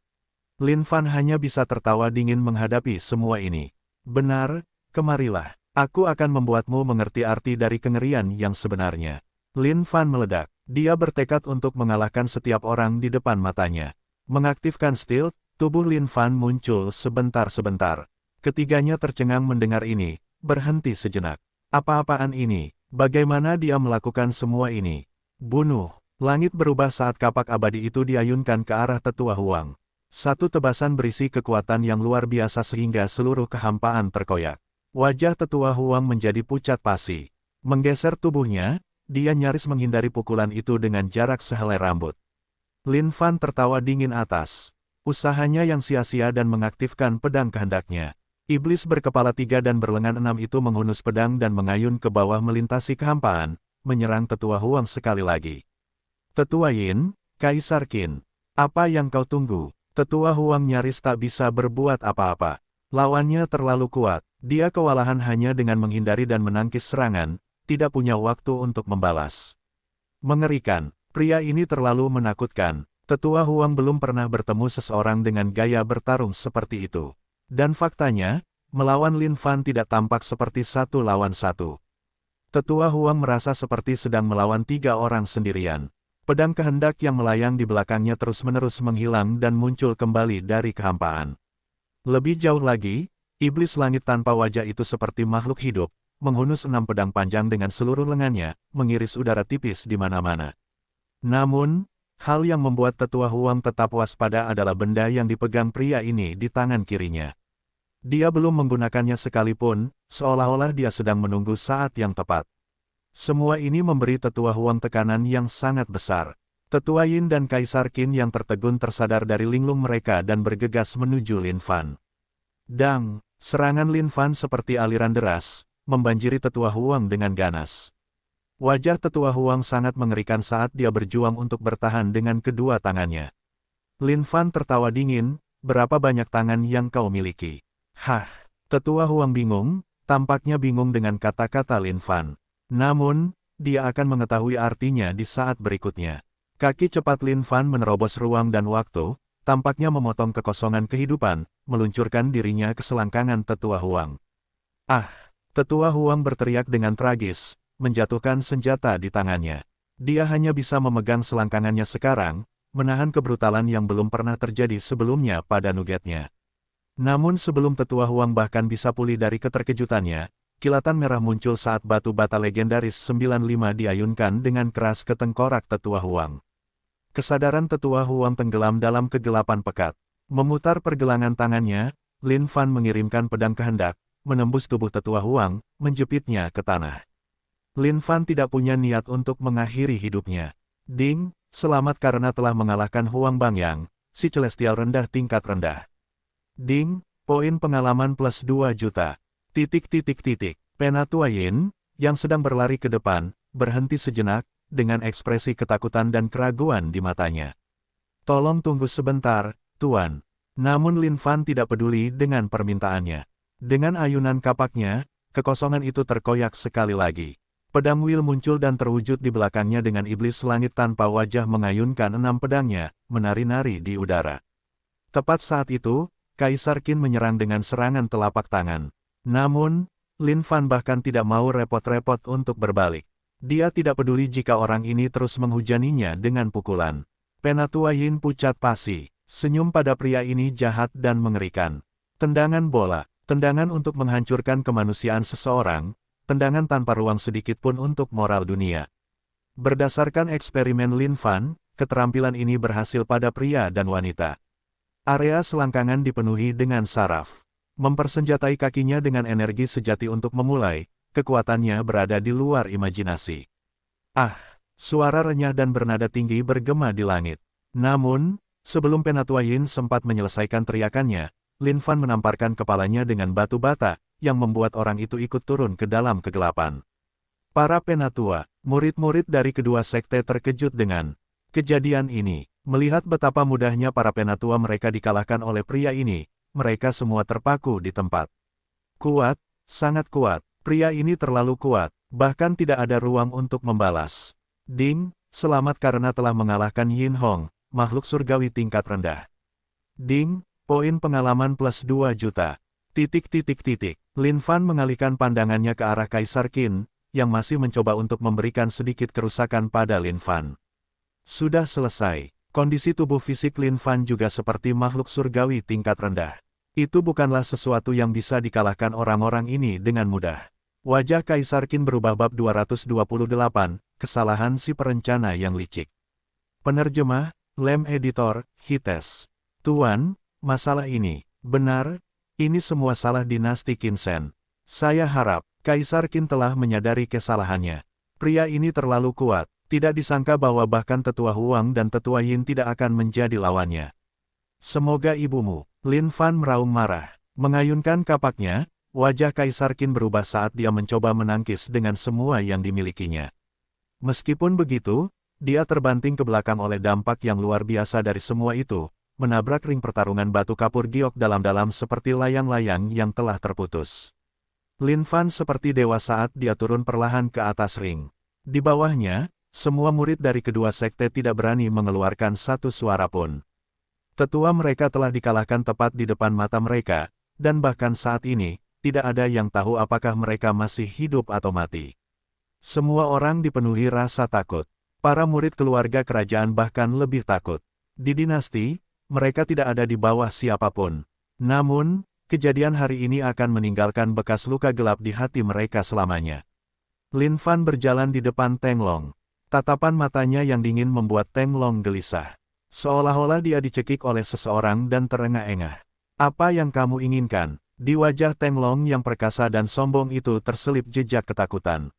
Lin Fan hanya bisa tertawa dingin menghadapi semua ini. Benar, kemarilah. Aku akan membuatmu mengerti arti dari kengerian yang sebenarnya. Lin Fan meledak. Dia bertekad untuk mengalahkan setiap orang di depan matanya. Mengaktifkan stealth, tubuh Lin Fan muncul sebentar-sebentar. Ketiganya tercengang mendengar ini, berhenti sejenak. Apa-apaan ini? Bagaimana dia melakukan semua ini? Bunuh. Langit berubah saat kapak abadi itu diayunkan ke arah Tetua Huang. Satu tebasan berisi kekuatan yang luar biasa sehingga seluruh kehampaan terkoyak. Wajah Tetua Huang menjadi pucat pasi. Menggeser tubuhnya, dia nyaris menghindari pukulan itu dengan jarak sehelai rambut. Lin Fan tertawa dingin atas. Usahanya yang sia-sia dan mengaktifkan pedang kehendaknya. Iblis berkepala 3 dan berlengan 6 itu menghunus pedang dan mengayun ke bawah melintasi kehampaan, menyerang Tetua Huang sekali lagi. Tetua Yin, Kaisar Qin. Apa yang kau tunggu? Tetua Huang nyaris tak bisa berbuat apa-apa. Lawannya terlalu kuat, dia kewalahan hanya dengan menghindari dan menangkis serangan, tidak punya waktu untuk membalas. Mengerikan, pria ini terlalu menakutkan. Tetua Huang belum pernah bertemu seseorang dengan gaya bertarung seperti itu. Dan faktanya, melawan Lin Fan tidak tampak seperti 1 lawan 1. Tetua Huang merasa seperti sedang melawan 3 orang sendirian. Pedang kehendak yang melayang di belakangnya terus-menerus menghilang dan muncul kembali dari kehampaan. Lebih jauh lagi, iblis langit tanpa wajah itu seperti makhluk hidup, menghunus 6 pedang panjang dengan seluruh lengannya, mengiris udara tipis di mana-mana. Namun, hal yang membuat Tetua Huang tetap waspada adalah benda yang dipegang pria ini di tangan kirinya. Dia belum menggunakannya sekalipun, seolah-olah dia sedang menunggu saat yang tepat. Semua ini memberi Tetua Huang tekanan yang sangat besar. Tetua Yin dan Kaisar Qin yang tertegun tersadar dari linglung mereka dan bergegas menuju Lin Fan. Dang, serangan Lin Fan seperti aliran deras, membanjiri Tetua Huang dengan ganas. Wajah Tetua Huang sangat mengerikan saat dia berjuang untuk bertahan dengan kedua tangannya. Lin Fan tertawa dingin, berapa banyak tangan yang kau miliki? Hah, Tetua Huang bingung, tampaknya bingung dengan kata-kata Lin Fan. Namun, dia akan mengetahui artinya di saat berikutnya. Kaki cepat Lin Fan menerobos ruang dan waktu, tampaknya memotong kekosongan kehidupan, meluncurkan dirinya ke selangkangan Tetua Huang. Ah! Tetua Huang berteriak dengan tragis, menjatuhkan senjata di tangannya. Dia hanya bisa memegang selangkangannya sekarang, menahan kebrutalan yang belum pernah terjadi sebelumnya pada nugetnya. Namun sebelum Tetua Huang bahkan bisa pulih dari keterkejutannya, kilatan merah muncul saat batu bata legendaris 95 diayunkan dengan keras ke tengkorak Tetua Huang. Kesadaran Tetua Huang tenggelam dalam kegelapan pekat. Memutar pergelangan tangannya, Lin Fan mengirimkan pedang kehendak, menembus tubuh Tetua Huang, menjepitnya ke tanah. Lin Fan tidak punya niat untuk mengakhiri hidupnya. Ding, selamat karena telah mengalahkan Huang Bangyang, si celestial rendah tingkat rendah. Ding, poin pengalaman plus 2 juta. Penatua Yin, yang sedang berlari ke depan, berhenti sejenak, dengan ekspresi ketakutan dan keraguan di matanya. Tolong tunggu sebentar, Tuan. Namun Lin Fan tidak peduli dengan permintaannya. Dengan ayunan kapaknya, kekosongan itu terkoyak sekali lagi. Pedang Will muncul dan terwujud di belakangnya dengan iblis langit tanpa wajah mengayunkan 6 pedangnya, menari-nari di udara. Tepat saat itu, Kaisar Qin menyerang dengan serangan telapak tangan. Namun, Lin Fan bahkan tidak mau repot-repot untuk berbalik. Dia tidak peduli jika orang ini terus menghujaninya dengan pukulan. Penatua Yin pucat pasi, senyum pada pria ini jahat dan mengerikan. Tendangan bola, tendangan untuk menghancurkan kemanusiaan seseorang, tendangan tanpa ruang sedikit pun untuk moral dunia. Berdasarkan eksperimen Lin Fan, keterampilan ini berhasil pada pria dan wanita. Area selangkangan dipenuhi dengan saraf. Mempersenjatai kakinya dengan energi sejati untuk memulai, kekuatannya berada di luar imajinasi. Ah, suara renyah dan bernada tinggi bergema di langit. Namun, sebelum Penatua Yin sempat menyelesaikan teriakannya, Lin Fan menamparkan kepalanya dengan batu bata, yang membuat orang itu ikut turun ke dalam kegelapan. Para penatua, murid-murid dari kedua sekte terkejut dengan kejadian ini. Melihat betapa mudahnya para penatua mereka dikalahkan oleh pria ini, mereka semua terpaku di tempat. Kuat, sangat kuat, pria ini terlalu kuat, bahkan tidak ada ruang untuk membalas. Ding, selamat karena telah mengalahkan Yin Hong, makhluk surgawi tingkat rendah. Ding, poin pengalaman plus 2 juta. Lin Fan mengalihkan pandangannya ke arah Kaisar Qin, yang masih mencoba untuk memberikan sedikit kerusakan pada Lin Fan. Sudah selesai. Kondisi tubuh fisik Lin Fan juga seperti makhluk surgawi tingkat rendah. Itu bukanlah sesuatu yang bisa dikalahkan orang-orang ini dengan mudah. Wajah Kaisar Qin berubah bab 228, kesalahan si perencana yang licik. Penerjemah, Lem Editor, Hites. Tuan, masalah ini, benar, ini semua salah dinasti Qin Shen. Saya harap, Kaisar Qin telah menyadari kesalahannya. Pria ini terlalu kuat. Tidak disangka bahwa bahkan Tetua Huang dan Tetua Yin tidak akan menjadi lawannya. Semoga ibumu. Lin Fan meraung marah. Mengayunkan kapaknya, wajah Kaisar Qin berubah saat dia mencoba menangkis dengan semua yang dimilikinya. Meskipun begitu, dia terbanting ke belakang oleh dampak yang luar biasa dari semua itu, menabrak ring pertarungan batu kapur giok dalam-dalam seperti layang-layang yang telah terputus. Lin Fan seperti dewa saat dia turun perlahan ke atas ring. Di bawahnya, semua murid dari kedua sekte tidak berani mengeluarkan satu suara pun. Tetua mereka telah dikalahkan tepat di depan mata mereka, dan bahkan saat ini, tidak ada yang tahu apakah mereka masih hidup atau mati. Semua orang dipenuhi rasa takut. Para murid keluarga kerajaan bahkan lebih takut. Di dinasti, mereka tidak ada di bawah siapapun. Namun, kejadian hari ini akan meninggalkan bekas luka gelap di hati mereka selamanya. Lin Fan berjalan di depan Teng Long. Tatapan matanya yang dingin membuat Teng Long gelisah. Seolah-olah dia dicekik oleh seseorang dan terengah-engah. Apa yang kamu inginkan? Di wajah Teng Long yang perkasa dan sombong itu terselip jejak ketakutan.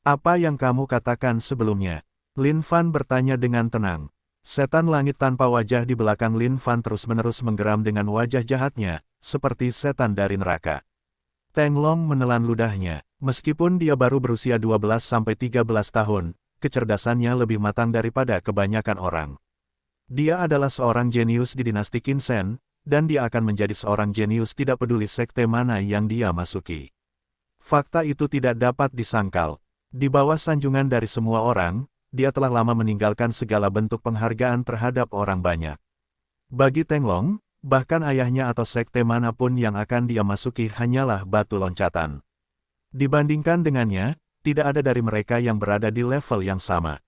Apa yang kamu katakan sebelumnya? Lin Fan bertanya dengan tenang. Setan langit tanpa wajah di belakang Lin Fan terus-menerus menggeram dengan wajah jahatnya, seperti setan dari neraka. Teng Long menelan ludahnya. Meskipun dia baru berusia 12-13 tahun, kecerdasannya lebih matang daripada kebanyakan orang. Dia adalah seorang jenius di dinasti Qin Shen, dan dia akan menjadi seorang jenius tidak peduli sekte mana yang dia masuki. Fakta itu tidak dapat disangkal. Di bawah sanjungan dari semua orang, dia telah lama meninggalkan segala bentuk penghargaan terhadap orang banyak. Bagi Teng Long, bahkan ayahnya atau sekte manapun yang akan dia masuki hanyalah batu loncatan. Dibandingkan dengannya, tidak ada dari mereka yang berada di level yang sama.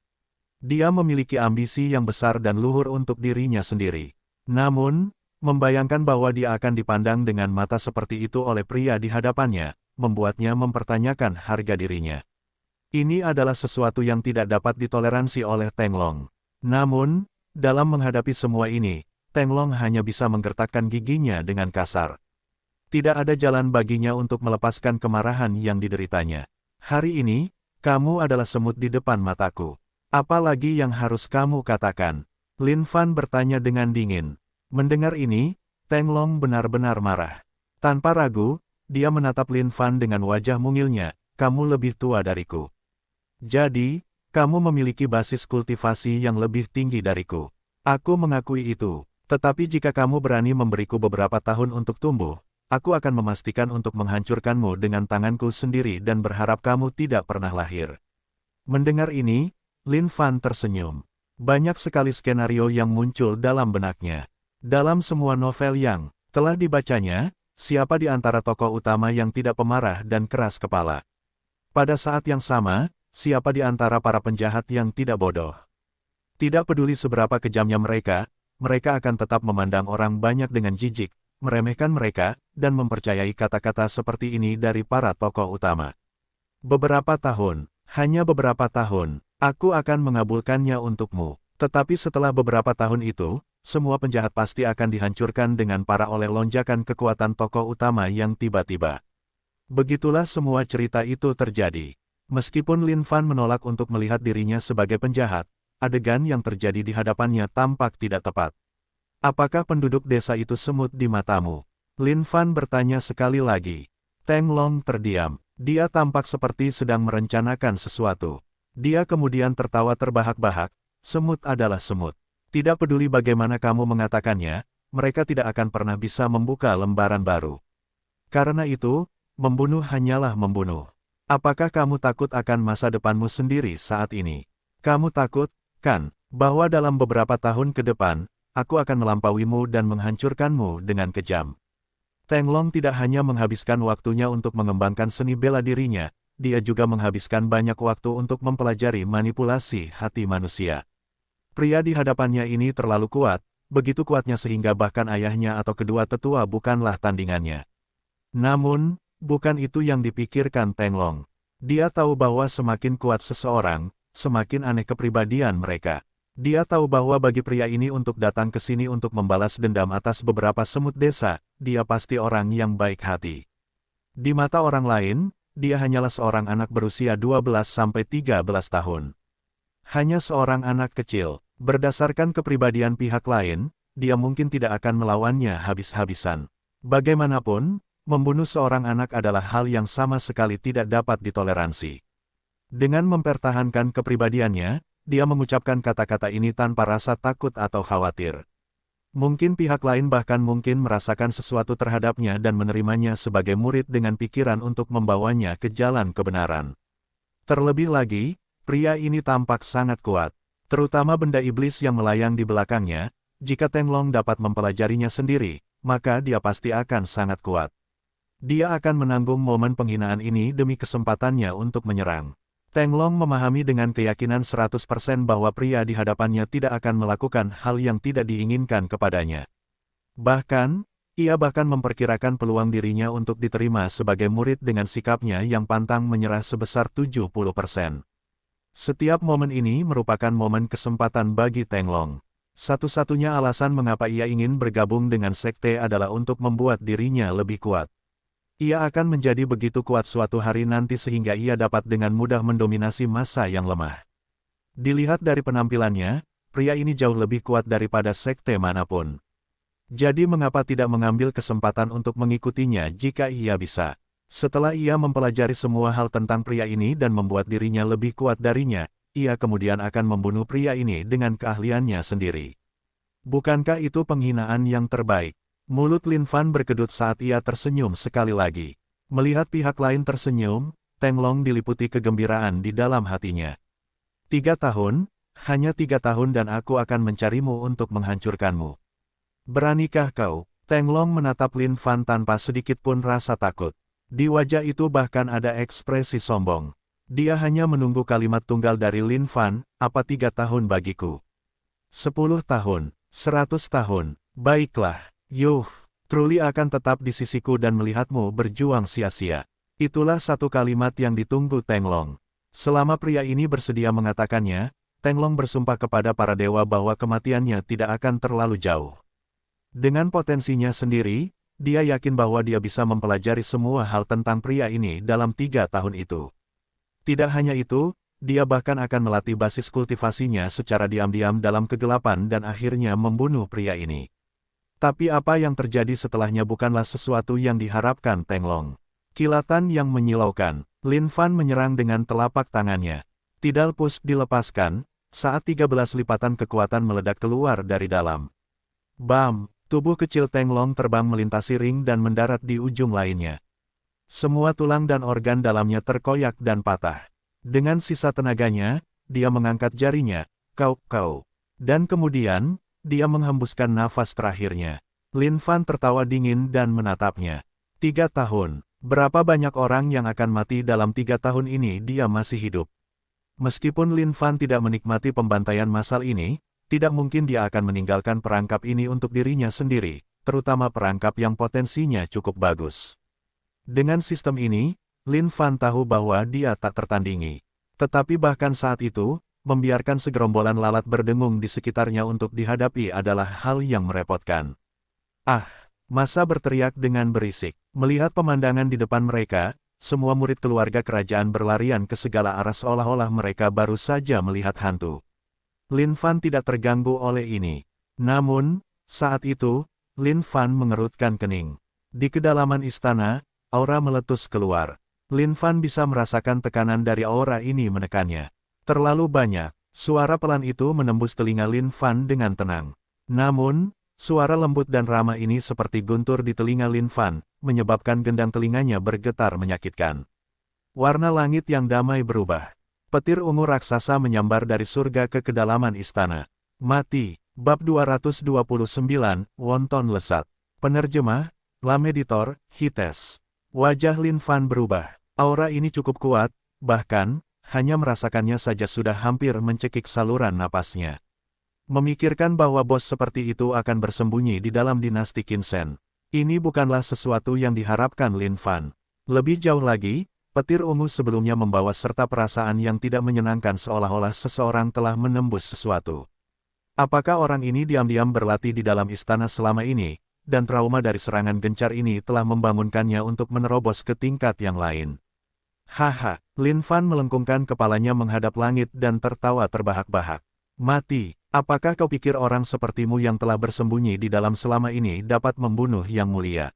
Dia memiliki ambisi yang besar dan luhur untuk dirinya sendiri. Namun, membayangkan bahwa dia akan dipandang dengan mata seperti itu oleh pria di hadapannya, membuatnya mempertanyakan harga dirinya. Ini adalah sesuatu yang tidak dapat ditoleransi oleh Teng Long. Namun, dalam menghadapi semua ini, Teng Long hanya bisa menggertakkan giginya dengan kasar. Tidak ada jalan baginya untuk melepaskan kemarahan yang dideritanya. Hari ini, kamu adalah semut di depan mataku. Apa lagi yang harus kamu katakan? Lin Fan bertanya dengan dingin. Mendengar ini, Teng Long benar-benar marah. Tanpa ragu, dia menatap Lin Fan dengan wajah mungilnya, kamu lebih tua dariku. Jadi, kamu memiliki basis kultivasi yang lebih tinggi dariku. Aku mengakui itu, tetapi jika kamu berani memberiku beberapa tahun untuk tumbuh, aku akan memastikan untuk menghancurkanmu dengan tanganku sendiri dan berharap kamu tidak pernah lahir. Mendengar ini, Lin Fan tersenyum. Banyak sekali skenario yang muncul dalam benaknya. Dalam semua novel yang telah dibacanya, siapa di antara tokoh utama yang tidak pemarah dan keras kepala? Pada saat yang sama, siapa di antara para penjahat yang tidak bodoh? Tidak peduli seberapa kejamnya mereka akan tetap memandang orang banyak dengan jijik, meremehkan mereka, dan mempercayai kata-kata seperti ini dari para tokoh utama. Beberapa tahun, hanya beberapa tahun, aku akan mengabulkannya untukmu. Tetapi setelah beberapa tahun itu, semua penjahat pasti akan dihancurkan dengan parah oleh lonjakan kekuatan tokoh utama yang tiba-tiba. Begitulah semua cerita itu terjadi. Meskipun Lin Fan menolak untuk melihat dirinya sebagai penjahat, adegan yang terjadi di hadapannya tampak tidak tepat. Apakah penduduk desa itu semut di matamu? Lin Fan bertanya sekali lagi. Teng Long terdiam. Dia tampak seperti sedang merencanakan sesuatu. Dia kemudian tertawa terbahak-bahak. Semut adalah semut. Tidak peduli bagaimana kamu mengatakannya, mereka tidak akan pernah bisa membuka lembaran baru. Karena itu, membunuh hanyalah membunuh. Apakah kamu takut akan masa depanmu sendiri saat ini? Kamu takut, kan, bahwa dalam beberapa tahun ke depan, aku akan melampauimu dan menghancurkanmu dengan kejam. Teng Long tidak hanya menghabiskan waktunya untuk mengembangkan seni bela dirinya, dia juga menghabiskan banyak waktu untuk mempelajari manipulasi hati manusia. Pria di hadapannya ini terlalu kuat, begitu kuatnya sehingga bahkan ayahnya atau kedua tetua bukanlah tandingannya. Namun, bukan itu yang dipikirkan Teng Long. Dia tahu bahwa semakin kuat seseorang, semakin aneh kepribadian mereka. Dia tahu bahwa bagi pria ini untuk datang ke sini untuk membalas dendam atas beberapa semut desa, dia pasti orang yang baik hati. Di mata orang lain, dia hanyalah seorang anak berusia 12-13 tahun. Hanya seorang anak kecil. Berdasarkan kepribadian pihak lain, dia mungkin tidak akan melawannya habis-habisan. Bagaimanapun, membunuh seorang anak adalah hal yang sama sekali tidak dapat ditoleransi. Dengan mempertahankan kepribadiannya, dia mengucapkan kata-kata ini tanpa rasa takut atau khawatir. Mungkin pihak lain bahkan mungkin merasakan sesuatu terhadapnya dan menerimanya sebagai murid dengan pikiran untuk membawanya ke jalan kebenaran. Terlebih lagi, pria ini tampak sangat kuat. Terutama benda iblis yang melayang di belakangnya, jika Teng Long dapat mempelajarinya sendiri, maka dia pasti akan sangat kuat. Dia akan menanggung momen penghinaan ini demi kesempatannya untuk menyerang. Teng Long memahami dengan keyakinan 100% bahwa pria di hadapannya tidak akan melakukan hal yang tidak diinginkan kepadanya. Bahkan, ia bahkan memperkirakan peluang dirinya untuk diterima sebagai murid dengan sikapnya yang pantang menyerah sebesar 70%. Setiap momen ini merupakan momen kesempatan bagi Teng Long. Satu-satunya alasan mengapa ia ingin bergabung dengan sekte adalah untuk membuat dirinya lebih kuat. Ia akan menjadi begitu kuat suatu hari nanti sehingga ia dapat dengan mudah mendominasi massa yang lemah. Dilihat dari penampilannya, pria ini jauh lebih kuat daripada sekte manapun. Jadi mengapa tidak mengambil kesempatan untuk mengikutinya jika ia bisa? Setelah ia mempelajari semua hal tentang pria ini dan membuat dirinya lebih kuat darinya, ia kemudian akan membunuh pria ini dengan keahliannya sendiri. Bukankah itu penghinaan yang terbaik? Mulut Lin Fan berkedut saat ia tersenyum sekali lagi. Melihat pihak lain tersenyum, Teng Long diliputi kegembiraan di dalam hatinya. 3 tahun, hanya 3 tahun dan aku akan mencarimu untuk menghancurkanmu. Beranikah kau? Teng Long menatap Lin Fan tanpa sedikit pun rasa takut. Di wajah itu bahkan ada ekspresi sombong. Dia hanya menunggu kalimat tunggal dari Lin Fan, apa 3 tahun bagiku? 10 tahun, 100 tahun, baiklah. Yuh, Truly akan tetap di sisiku dan melihatmu berjuang sia-sia. Itulah satu kalimat yang ditunggu Teng Long. Selama pria ini bersedia mengatakannya, Teng Long bersumpah kepada para dewa bahwa kematiannya tidak akan terlalu jauh. Dengan potensinya sendiri, dia yakin bahwa dia bisa mempelajari semua hal tentang pria ini dalam 3 tahun itu. Tidak hanya itu, dia bahkan akan melatih basis kultivasinya secara diam-diam dalam kegelapan dan akhirnya membunuh pria ini. Tapi apa yang terjadi setelahnya bukanlah sesuatu yang diharapkan Teng Long. Kilatan yang menyilaukan, Lin Fan menyerang dengan telapak tangannya. Tidal push dilepaskan, saat 13 lipatan kekuatan meledak keluar dari dalam. Bam! Tubuh kecil Teng Long terbang melintasi ring dan mendarat di ujung lainnya. Semua tulang dan organ dalamnya terkoyak dan patah. Dengan sisa tenaganya, dia mengangkat jarinya, kau. Dan kemudian, dia menghembuskan nafas terakhirnya. Lin Fan tertawa dingin dan menatapnya. 3 tahun. Berapa banyak orang yang akan mati dalam 3 tahun ini dia masih hidup. Meskipun Lin Fan tidak menikmati pembantaian massal ini, tidak mungkin dia akan meninggalkan perangkap ini untuk dirinya sendiri, terutama perangkap yang potensinya cukup bagus. Dengan sistem ini, Lin Fan tahu bahwa dia tak tertandingi. Tetapi bahkan saat itu, membiarkan segerombolan lalat berdengung di sekitarnya untuk dihadapi adalah hal yang merepotkan. Ah! Massa berteriak dengan berisik. Melihat pemandangan di depan mereka, semua murid keluarga kerajaan berlarian ke segala arah seolah-olah mereka baru saja melihat hantu. Lin Fan tidak terganggu oleh ini. Namun, saat itu, Lin Fan mengerutkan kening. Di kedalaman istana, aura meletus keluar. Lin Fan bisa merasakan tekanan dari aura ini menekannya. Terlalu banyak. Suara pelan itu menembus telinga Lin Fan dengan tenang. Namun, suara lembut dan ramah ini seperti guntur di telinga Lin Fan, menyebabkan gendang telinganya bergetar menyakitkan. Warna langit yang damai berubah. Petir ungu raksasa menyambar dari surga ke kedalaman istana. Mati. Bab 229, Wonton Lesat. Penerjemah, Lam Editor, Hites. Wajah Lin Fan berubah. Aura ini cukup kuat, bahkan, hanya merasakannya saja sudah hampir mencekik saluran napasnya. Memikirkan bahwa bos seperti itu akan bersembunyi di dalam dinasti Qin Shen. Ini bukanlah sesuatu yang diharapkan Lin Fan. Lebih jauh lagi, petir ungu sebelumnya membawa serta perasaan yang tidak menyenangkan seolah-olah seseorang telah menembus sesuatu. Apakah orang ini diam-diam berlatih di dalam istana selama ini, dan trauma dari serangan gencar ini telah membangunkannya untuk menerobos ke tingkat yang lain? Haha, Lin Fan melengkungkan kepalanya menghadap langit dan tertawa terbahak-bahak. Mati. Apakah kau pikir orang sepertimu yang telah bersembunyi di dalam selama ini dapat membunuh yang mulia?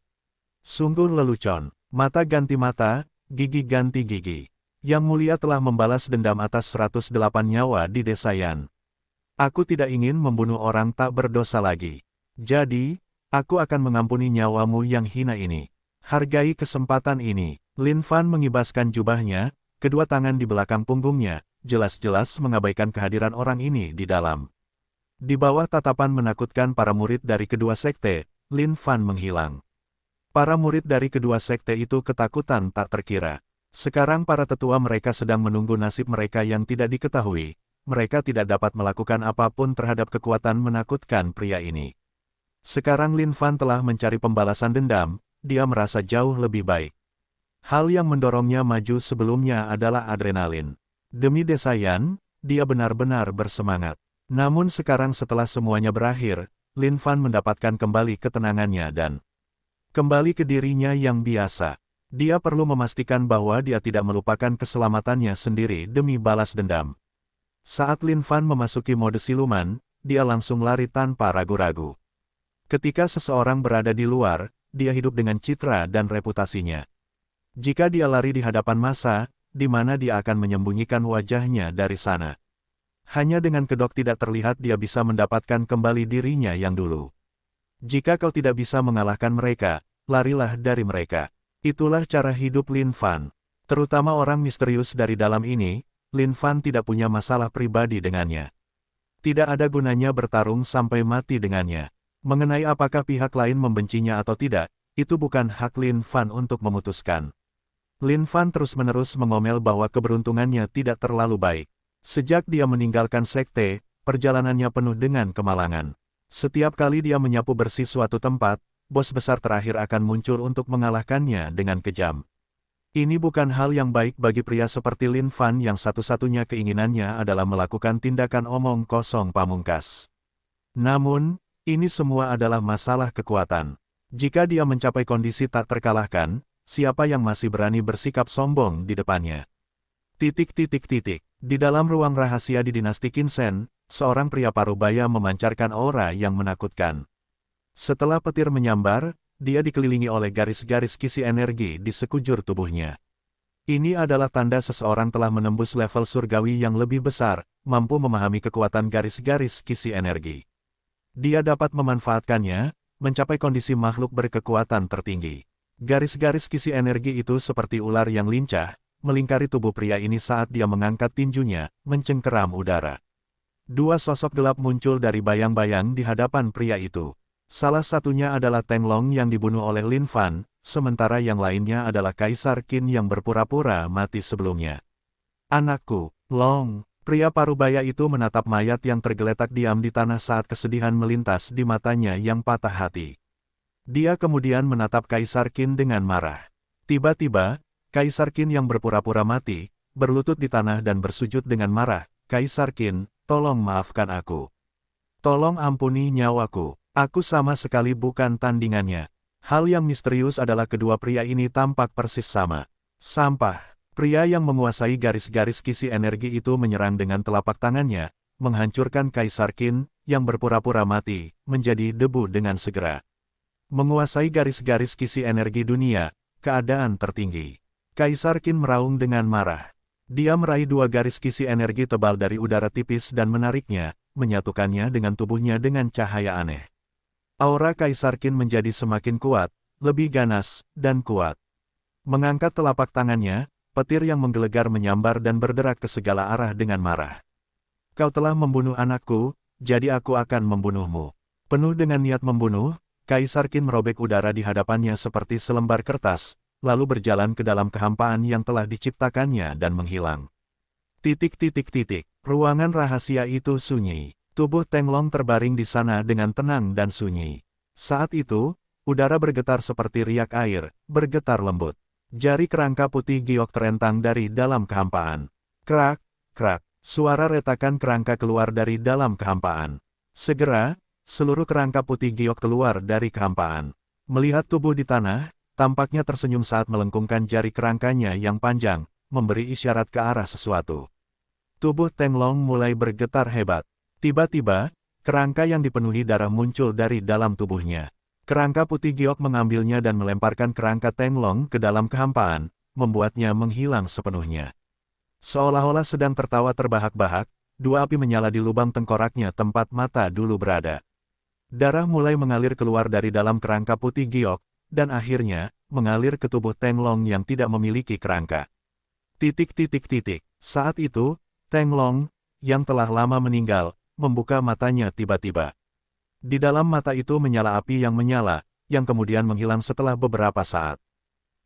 Sungguh lelucon. Mata ganti mata, gigi ganti gigi. Yang mulia telah membalas dendam atas 108 nyawa di desa Yan. Aku tidak ingin membunuh orang tak berdosa lagi. Jadi, aku akan mengampuni nyawamu yang hina ini. Hargai kesempatan ini. Lin Fan mengibaskan jubahnya, kedua tangan di belakang punggungnya, jelas-jelas mengabaikan kehadiran orang ini di dalam. Di bawah tatapan menakutkan para murid dari kedua sekte, Lin Fan menghilang. Para murid dari kedua sekte itu ketakutan tak terkira. Sekarang para tetua mereka sedang menunggu nasib mereka yang tidak diketahui. Mereka tidak dapat melakukan apapun terhadap kekuatan menakutkan pria ini. Sekarang Lin Fan telah mencari pembalasan dendam, dia merasa jauh lebih baik. Hal yang mendorongnya maju sebelumnya adalah adrenalin. Demi desa Yan, dia benar-benar bersemangat. Namun sekarang setelah semuanya berakhir, Lin Fan mendapatkan kembali ketenangannya dan kembali ke dirinya yang biasa. Dia perlu memastikan bahwa dia tidak melupakan keselamatannya sendiri demi balas dendam. Saat Lin Fan memasuki mode siluman, dia langsung lari tanpa ragu-ragu. Ketika seseorang berada di luar, dia hidup dengan citra dan reputasinya. Jika dia lari di hadapan massa, di mana dia akan menyembunyikan wajahnya dari sana. Hanya dengan kedok tidak terlihat dia bisa mendapatkan kembali dirinya yang dulu. Jika kau tidak bisa mengalahkan mereka, larilah dari mereka. Itulah cara hidup Lin Fan. Terutama orang misterius dari dalam ini, Lin Fan tidak punya masalah pribadi dengannya. Tidak ada gunanya bertarung sampai mati dengannya. Mengenai apakah pihak lain membencinya atau tidak, itu bukan hak Lin Fan untuk memutuskan. Lin Fan terus-menerus mengomel bahwa keberuntungannya tidak terlalu baik. Sejak dia meninggalkan sekte, perjalanannya penuh dengan kemalangan. Setiap kali dia menyapu bersih suatu tempat, bos besar terakhir akan muncul untuk mengalahkannya dengan kejam. Ini bukan hal yang baik bagi pria seperti Lin Fan yang satu-satunya keinginannya adalah melakukan tindakan omong kosong pamungkas. Namun, ini semua adalah masalah kekuatan. Jika dia mencapai kondisi tak terkalahkan, siapa yang masih berani bersikap sombong di depannya? Di dalam ruang rahasia di dinasti Qinsen, seorang pria parubaya memancarkan aura yang menakutkan. Setelah petir menyambar, dia dikelilingi oleh garis-garis kisi energi di sekujur tubuhnya. Ini adalah tanda seseorang telah menembus level surgawi yang lebih besar, mampu memahami kekuatan garis-garis kisi energi. Dia dapat memanfaatkannya, mencapai kondisi makhluk berkekuatan tertinggi. Garis-garis kisi energi itu seperti ular yang lincah, melingkari tubuh pria ini saat dia mengangkat tinjunya, mencengkeram udara. Dua sosok gelap muncul dari bayang-bayang di hadapan pria itu. Salah satunya adalah Teng Long yang dibunuh oleh Lin Fan, sementara yang lainnya adalah Kaisar Qin yang berpura-pura mati sebelumnya. Anakku, Long, pria parubaya itu menatap mayat yang tergeletak diam di tanah saat kesedihan melintas di matanya yang patah hati. Dia kemudian menatap Kaisar Qin dengan marah. Tiba-tiba, Kaisar Qin yang berpura-pura mati, berlutut di tanah dan bersujud dengan marah. Kaisar Qin, tolong maafkan aku. Tolong ampuni nyawaku. Aku sama sekali bukan tandingannya. Hal yang misterius adalah kedua pria ini tampak persis sama. Sampah. Pria yang menguasai garis-garis kisi energi itu menyerang dengan telapak tangannya, menghancurkan Kaisar Qin, yang berpura-pura mati, menjadi debu dengan segera. Menguasai garis-garis kisi energi dunia, keadaan tertinggi. Kaisar Qin meraung dengan marah. Dia meraih dua garis kisi energi tebal dari udara tipis dan menariknya, menyatukannya dengan tubuhnya dengan cahaya aneh. Aura Kaisar Qin menjadi semakin kuat, lebih ganas, dan kuat. Mengangkat telapak tangannya, petir yang menggelegar menyambar dan berderak ke segala arah dengan marah. Kau telah membunuh anakku, jadi aku akan membunuhmu. Penuh dengan niat membunuh, Kaisar Qin merobek udara di hadapannya seperti selembar kertas, lalu berjalan ke dalam kehampaan yang telah diciptakannya dan menghilang. Ruangan rahasia itu sunyi. Tubuh Teng Long terbaring di sana dengan tenang dan sunyi. Saat itu, udara bergetar seperti riak air, bergetar lembut. Jari kerangka putih giok terentang dari dalam kehampaan. Krak, krak, suara retakan kerangka keluar dari dalam kehampaan. Segera, seluruh kerangka putih giok keluar dari kehampaan. Melihat tubuh di tanah, tampaknya tersenyum saat melengkungkan jari kerangkanya yang panjang, memberi isyarat ke arah sesuatu. Tubuh Teng Long mulai bergetar hebat. Tiba-tiba, kerangka yang dipenuhi darah muncul dari dalam tubuhnya. Kerangka putih giok mengambilnya dan melemparkan kerangka Tenglong ke dalam kehampaan, membuatnya menghilang sepenuhnya. Seolah-olah sedang tertawa terbahak-bahak, dua api menyala di lubang tengkoraknya tempat mata dulu berada. Darah mulai mengalir keluar dari dalam kerangka putih giok, dan akhirnya, mengalir ke tubuh Tenglong yang tidak memiliki kerangka. Saat itu, Tenglong, yang telah lama meninggal, membuka matanya tiba-tiba. Di dalam mata itu menyala api yang menyala, yang kemudian menghilang setelah beberapa saat.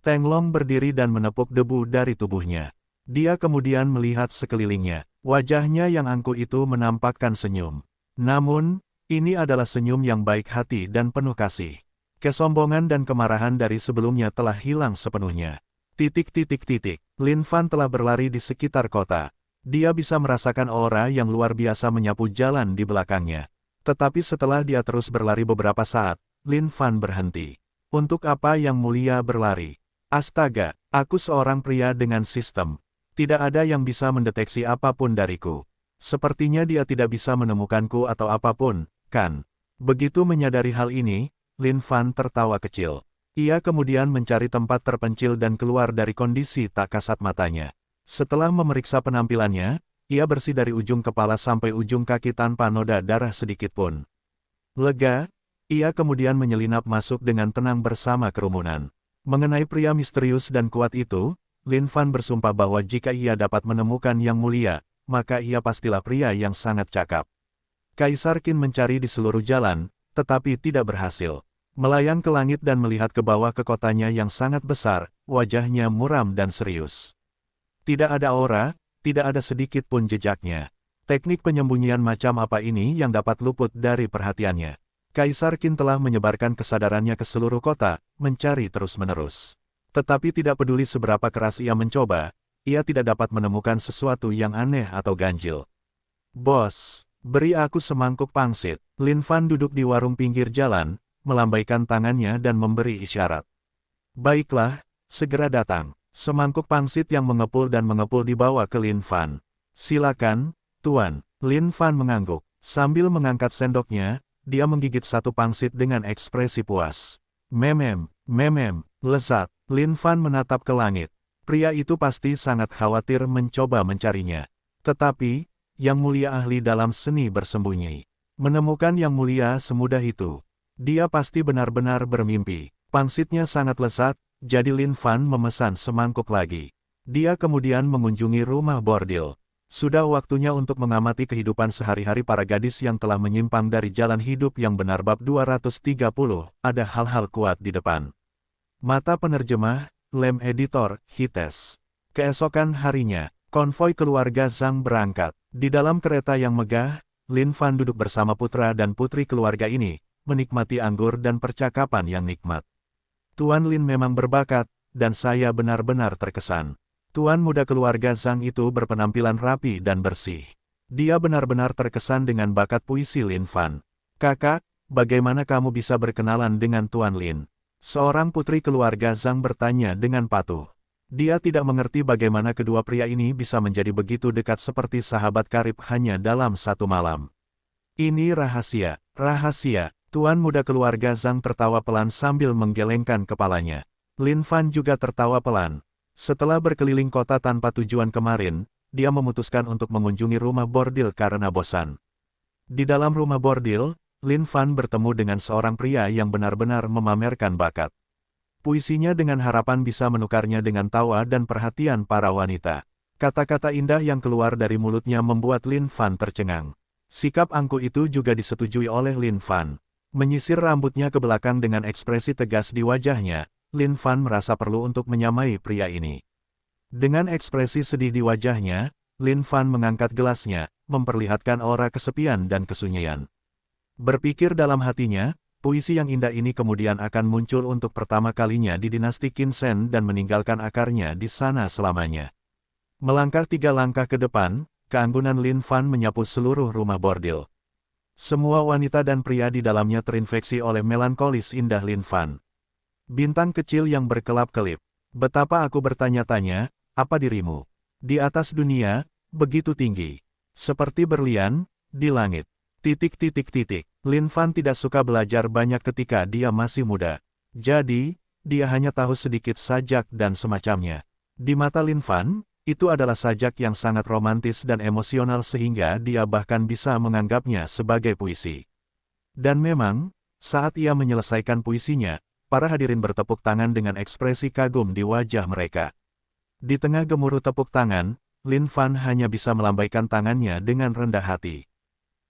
Tenglong berdiri dan menepuk debu dari tubuhnya. Dia kemudian melihat sekelilingnya. Wajahnya yang angkuh itu menampakkan senyum. Namun, ini adalah senyum yang baik hati dan penuh kasih. Kesombongan dan kemarahan dari sebelumnya telah hilang sepenuhnya. Lin Fan telah berlari di sekitar kota. Dia bisa merasakan aura yang luar biasa menyapu jalan di belakangnya. Tetapi setelah dia terus berlari beberapa saat, Lin Fan berhenti. Untuk apa yang mulia berlari? Astaga, aku seorang pria dengan sistem. Tidak ada yang bisa mendeteksi apapun dariku. Sepertinya dia tidak bisa menemukanku atau apapun, kan? Begitu menyadari hal ini, Lin Fan tertawa kecil. Ia kemudian mencari tempat terpencil dan keluar dari kondisi tak kasat matanya. Setelah memeriksa penampilannya, ia bersih dari ujung kepala sampai ujung kaki tanpa noda darah sedikit pun. Lega, ia kemudian menyelinap masuk dengan tenang bersama kerumunan. Mengenai pria misterius dan kuat itu, Lin Fan bersumpah bahwa jika ia dapat menemukan yang mulia, maka ia pastilah pria yang sangat cakap. Kaisar Qin mencari di seluruh jalan, tetapi tidak berhasil. Melayang ke langit dan melihat ke bawah ke kotanya yang sangat besar, wajahnya muram dan serius. Tidak ada aura, tidak ada sedikit pun jejaknya. Teknik penyembunyian macam apa ini yang dapat luput dari perhatiannya? Kaisar Qin telah menyebarkan kesadarannya ke seluruh kota, mencari terus-menerus. Tetapi tidak peduli seberapa keras ia mencoba, ia tidak dapat menemukan sesuatu yang aneh atau ganjil. Bos, beri aku semangkuk pangsit. Lin Fan duduk di warung pinggir jalan, melambaikan tangannya dan memberi isyarat. Baiklah, segera datang. Semangkuk pangsit yang mengepul dan mengepul dibawa ke Lin Fan. Silakan, Tuan. Lin Fan mengangguk. Sambil mengangkat sendoknya, dia menggigit satu pangsit dengan ekspresi puas. Memem, lezat. Lin Fan menatap ke langit. Pria itu pasti sangat khawatir mencoba mencarinya. Tetapi, yang mulia ahli dalam seni bersembunyi. Menemukan yang mulia semudah itu. Dia pasti benar-benar bermimpi. Pangsitnya sangat lezat, jadi Lin Fan memesan semangkuk lagi. Dia kemudian mengunjungi rumah bordil. Sudah waktunya untuk mengamati kehidupan sehari-hari para gadis yang telah menyimpang dari jalan hidup yang benar. Bab 230, ada hal-hal kuat di depan. Mata penerjemah, Lem Editor, Hites. Keesokan harinya, konvoi keluarga Zhang berangkat. Di dalam kereta yang megah, Lin Fan duduk bersama putra dan putri keluarga ini, menikmati anggur dan percakapan yang nikmat. Tuan Lin memang berbakat, dan saya benar-benar terkesan. Tuan muda keluarga Zhang itu berpenampilan rapi dan bersih. Dia benar-benar terkesan dengan bakat puisi Lin Fan. Kakak, bagaimana kamu bisa berkenalan dengan Tuan Lin? Seorang putri keluarga Zhang bertanya dengan patuh. Dia tidak mengerti bagaimana kedua pria ini bisa menjadi begitu dekat seperti sahabat karib hanya dalam satu malam. Ini rahasia, rahasia. Tuan muda keluarga Zhang tertawa pelan sambil menggelengkan kepalanya. Lin Fan juga tertawa pelan. Setelah berkeliling kota tanpa tujuan kemarin, dia memutuskan untuk mengunjungi rumah bordil karena bosan. Di dalam rumah bordil, Lin Fan bertemu dengan seorang pria yang benar-benar memamerkan bakat. Puisinya dengan harapan bisa menukarnya dengan tawa dan perhatian para wanita. Kata-kata indah yang keluar dari mulutnya membuat Lin Fan tercengang. Sikap angkuh itu juga disetujui oleh Lin Fan. Menyisir rambutnya ke belakang dengan ekspresi tegas di wajahnya, Lin Fan merasa perlu untuk menyamai pria ini. Dengan ekspresi sedih di wajahnya, Lin Fan mengangkat gelasnya, memperlihatkan aura kesepian dan kesunyian. Berpikir dalam hatinya, puisi yang indah ini kemudian akan muncul untuk pertama kalinya di dinasti Qin Shen dan meninggalkan akarnya di sana selamanya. Melangkah 3 langkah ke depan, keanggunan Lin Fan menyapu seluruh rumah bordil. Semua wanita dan pria di dalamnya terinfeksi oleh melankolis indah Lin Fan. Bintang kecil yang berkelap-kelip. Betapa aku bertanya-tanya, apa dirimu? Di atas dunia, begitu tinggi. Seperti berlian, di langit. Lin Fan tidak suka belajar banyak ketika dia masih muda. Jadi, dia hanya tahu sedikit sajak dan semacamnya. Di mata Lin Fan, itu adalah sajak yang sangat romantis dan emosional sehingga dia bahkan bisa menganggapnya sebagai puisi. Dan memang, saat ia menyelesaikan puisinya, para hadirin bertepuk tangan dengan ekspresi kagum di wajah mereka. Di tengah gemuruh tepuk tangan, Lin Fan hanya bisa melambaikan tangannya dengan rendah hati.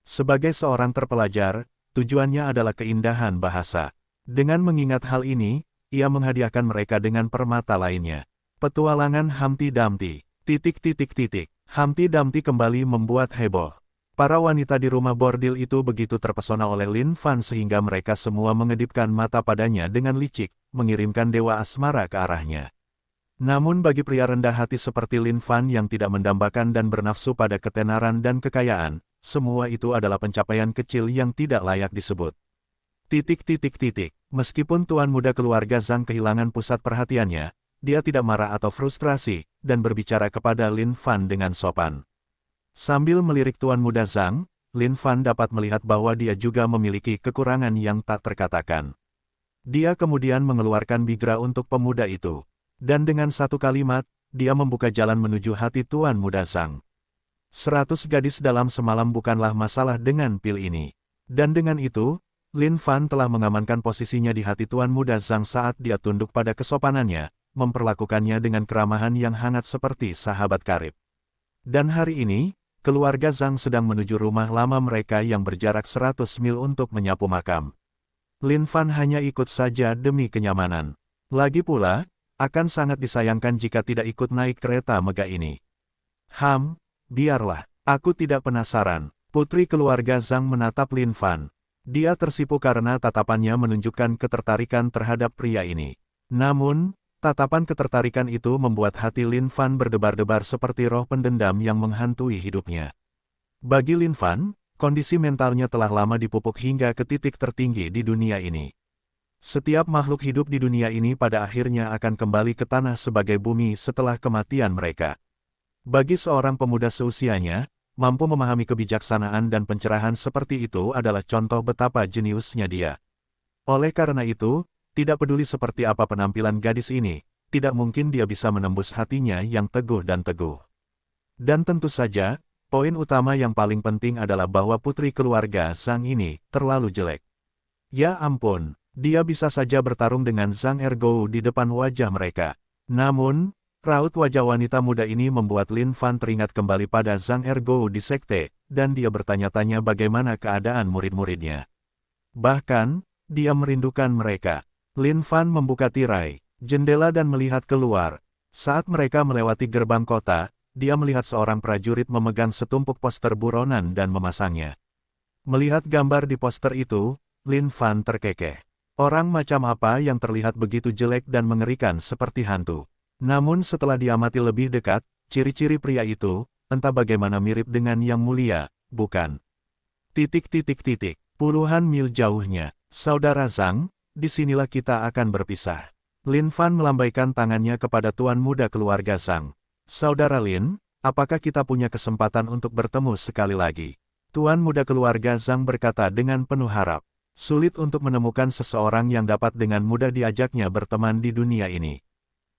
Sebagai seorang terpelajar, tujuannya adalah keindahan bahasa. Dengan mengingat hal ini, ia menghadiahkan mereka dengan permata lainnya. Petualangan Humpty Dumpty. Humpty Dumpty kembali membuat heboh. Para wanita di rumah bordil itu begitu terpesona oleh Lin Fan sehingga mereka semua mengedipkan mata padanya dengan licik, mengirimkan dewa asmara ke arahnya. Namun bagi pria rendah hati seperti Lin Fan yang tidak mendambakan dan bernafsu pada ketenaran dan kekayaan, semua itu adalah pencapaian kecil yang tidak layak disebut. Meskipun tuan muda keluarga Zhang kehilangan pusat perhatiannya, dia tidak marah atau frustrasi, dan berbicara kepada Lin Fan dengan sopan. Sambil melirik tuan muda Zhang, Lin Fan dapat melihat bahwa dia juga memiliki kekurangan yang tak terkatakan. Dia kemudian mengeluarkan bigra untuk pemuda itu. Dan dengan satu kalimat, dia membuka jalan menuju hati tuan muda Zhang. 100 gadis dalam semalam bukanlah masalah dengan pil ini. Dan dengan itu, Lin Fan telah mengamankan posisinya di hati tuan muda Zhang saat dia tunduk pada kesopanannya, memperlakukannya dengan keramahan yang hangat seperti sahabat karib. Dan hari ini, keluarga Zhang sedang menuju rumah lama mereka yang berjarak 100 mil untuk menyapu makam. Lin Fan hanya ikut saja demi kenyamanan. Lagi pula, akan sangat disayangkan jika tidak ikut naik kereta megah ini. Biarlah, aku tidak penasaran. Putri keluarga Zhang menatap Lin Fan. Dia tersipu karena tatapannya menunjukkan ketertarikan terhadap pria ini. Namun, tatapan ketertarikan itu membuat hati Lin Fan berdebar-debar seperti roh pendendam yang menghantui hidupnya. Bagi Lin Fan, kondisi mentalnya telah lama dipupuk hingga ke titik tertinggi di dunia ini. Setiap makhluk hidup di dunia ini pada akhirnya akan kembali ke tanah sebagai bumi setelah kematian mereka. Bagi seorang pemuda seusianya, mampu memahami kebijaksanaan dan pencerahan seperti itu adalah contoh betapa jeniusnya dia. Oleh karena itu, tidak peduli seperti apa penampilan gadis ini, tidak mungkin dia bisa menembus hatinya yang teguh dan teguh. Dan tentu saja, poin utama yang paling penting adalah bahwa putri keluarga Zhang ini terlalu jelek. Ya ampun, dia bisa saja bertarung dengan Zhang Ergou di depan wajah mereka. Namun, raut wajah wanita muda ini membuat Lin Fan teringat kembali pada Zhang Ergou di sekte, dan dia bertanya-tanya bagaimana keadaan murid-muridnya. Bahkan, dia merindukan mereka. Lin Fan membuka tirai jendela dan melihat keluar. Saat mereka melewati gerbang kota, dia melihat seorang prajurit memegang setumpuk poster buronan dan memasangnya. Melihat gambar di poster itu, Lin Fan terkekeh. Orang macam apa yang terlihat begitu jelek dan mengerikan seperti hantu. Namun setelah diamati lebih dekat, ciri-ciri pria itu, entah bagaimana mirip dengan yang mulia, bukan? Puluhan mil jauhnya, saudara Zhang, disinilah kita akan berpisah. Lin Fan melambaikan tangannya kepada tuan muda keluarga Zhang. Saudara Lin, apakah kita punya kesempatan untuk bertemu sekali lagi? Tuan muda keluarga Zhang berkata dengan penuh harap. Sulit untuk menemukan seseorang yang dapat dengan mudah diajaknya berteman di dunia ini.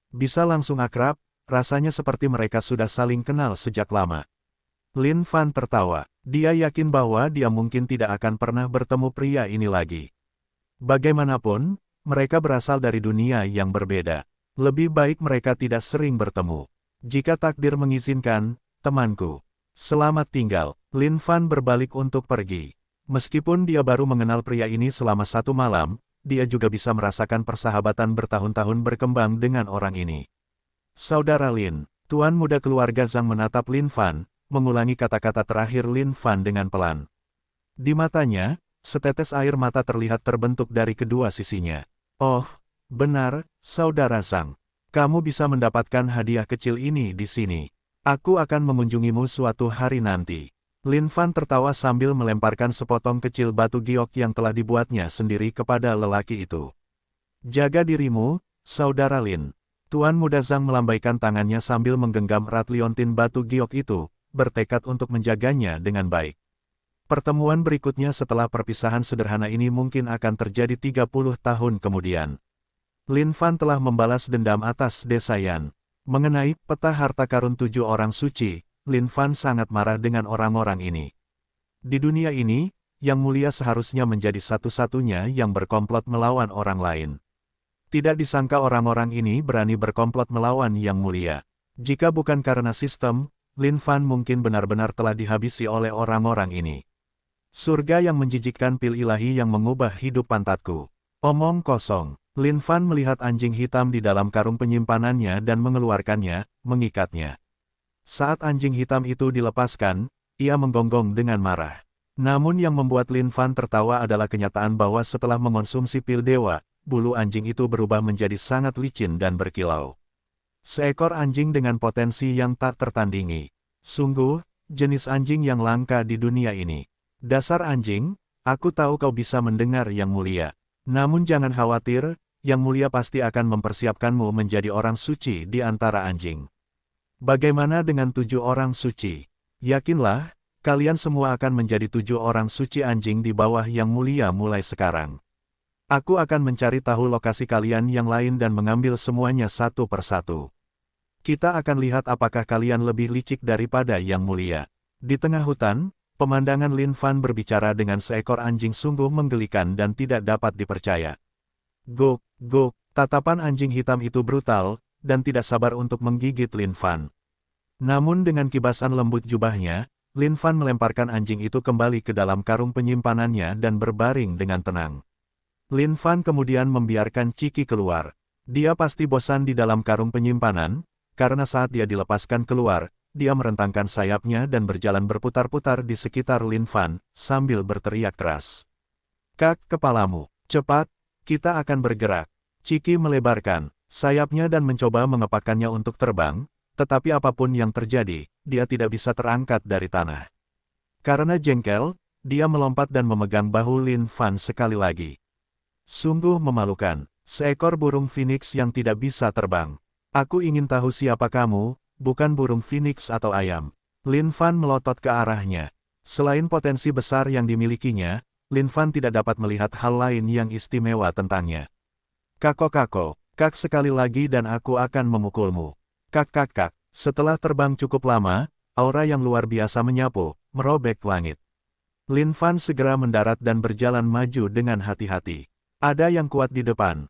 Bisa langsung akrab, rasanya seperti mereka sudah saling kenal sejak lama. Lin Fan tertawa. Dia yakin bahwa dia mungkin tidak akan pernah bertemu pria ini lagi. Bagaimanapun, mereka berasal dari dunia yang berbeda. Lebih baik mereka tidak sering bertemu. Jika takdir mengizinkan, temanku. Selamat tinggal. Lin Fan berbalik untuk pergi. Meskipun dia baru mengenal pria ini selama 1 malam, dia juga bisa merasakan persahabatan bertahun-tahun berkembang dengan orang ini. Saudara Lin, tuan muda keluarga Zhang menatap Lin Fan, mengulangi kata-kata terakhir Lin Fan dengan pelan. Di matanya, setetes air mata terlihat terbentuk dari kedua sisinya. Oh, benar, saudara Zhang. Kamu bisa mendapatkan hadiah kecil ini di sini. Aku akan mengunjungimu suatu hari nanti. Lin Fan tertawa sambil melemparkan sepotong kecil batu giok yang telah dibuatnya sendiri kepada lelaki itu. Jaga dirimu, saudara Lin. Tuan muda Zhang melambaikan tangannya sambil menggenggam erat liontin batu giok itu, bertekad untuk menjaganya dengan baik. Pertemuan berikutnya setelah perpisahan sederhana ini mungkin akan terjadi 30 tahun kemudian. Lin Fan telah membalas dendam atas desa Yan. Mengenai peta harta karun 7 orang suci, Lin Fan sangat marah dengan orang-orang ini. Di dunia ini, Yang Mulia seharusnya menjadi satu-satunya yang berkomplot melawan orang lain. Tidak disangka orang-orang ini berani berkomplot melawan Yang Mulia. Jika bukan karena sistem, Lin Fan mungkin benar-benar telah dihabisi oleh orang-orang ini. Surga yang menjijikkan, pil ilahi yang mengubah hidup pantatku. Omong kosong. Lin Fan melihat anjing hitam di dalam karung penyimpanannya dan mengeluarkannya, mengikatnya. Saat anjing hitam itu dilepaskan, ia menggonggong dengan marah. Namun yang membuat Lin Fan tertawa adalah kenyataan bahwa setelah mengonsumsi pil dewa, bulu anjing itu berubah menjadi sangat licin dan berkilau. Seekor anjing dengan potensi yang tak tertandingi. Sungguh, jenis anjing yang langka di dunia ini. Dasar anjing, aku tahu kau bisa mendengar Yang Mulia. Namun jangan khawatir, Yang Mulia pasti akan mempersiapkanmu menjadi orang suci di antara anjing. Bagaimana dengan 7 orang suci? Yakinlah, kalian semua akan menjadi 7 orang suci anjing di bawah Yang Mulia mulai sekarang. Aku akan mencari tahu lokasi kalian yang lain dan mengambil semuanya satu persatu. Kita akan lihat apakah kalian lebih licik daripada Yang Mulia. Di tengah hutan, pemandangan Lin Fan berbicara dengan seekor anjing sungguh menggelikan dan tidak dapat dipercaya. Gok, gok, tatapan anjing hitam itu brutal, dan tidak sabar untuk menggigit Lin Fan. Namun dengan kibasan lembut jubahnya, Lin Fan melemparkan anjing itu kembali ke dalam karung penyimpanannya dan berbaring dengan tenang. Lin Fan kemudian membiarkan Ciki keluar. Dia pasti bosan di dalam karung penyimpanan, karena saat dia dilepaskan keluar, dia merentangkan sayapnya dan berjalan berputar-putar di sekitar Lin Fan, sambil berteriak keras. Kak, kepalamu, cepat, kita akan bergerak. Ciki melebarkan sayapnya dan mencoba mengepakkannya untuk terbang, tetapi apapun yang terjadi, dia tidak bisa terangkat dari tanah. Karena jengkel, dia melompat dan memegang bahu Lin Fan sekali lagi. Sungguh memalukan, seekor burung phoenix yang tidak bisa terbang. Aku ingin tahu siapa kamu, bukan burung phoenix atau ayam. Lin Fan melotot ke arahnya. Selain potensi besar yang dimilikinya, Lin Fan tidak dapat melihat hal lain yang istimewa tentangnya. Kako, kak sekali lagi dan aku akan memukulmu. Kak. Setelah terbang cukup lama, aura yang luar biasa menyapu, merobek langit. Lin Fan segera mendarat dan berjalan maju dengan hati-hati. Ada yang kuat di depan,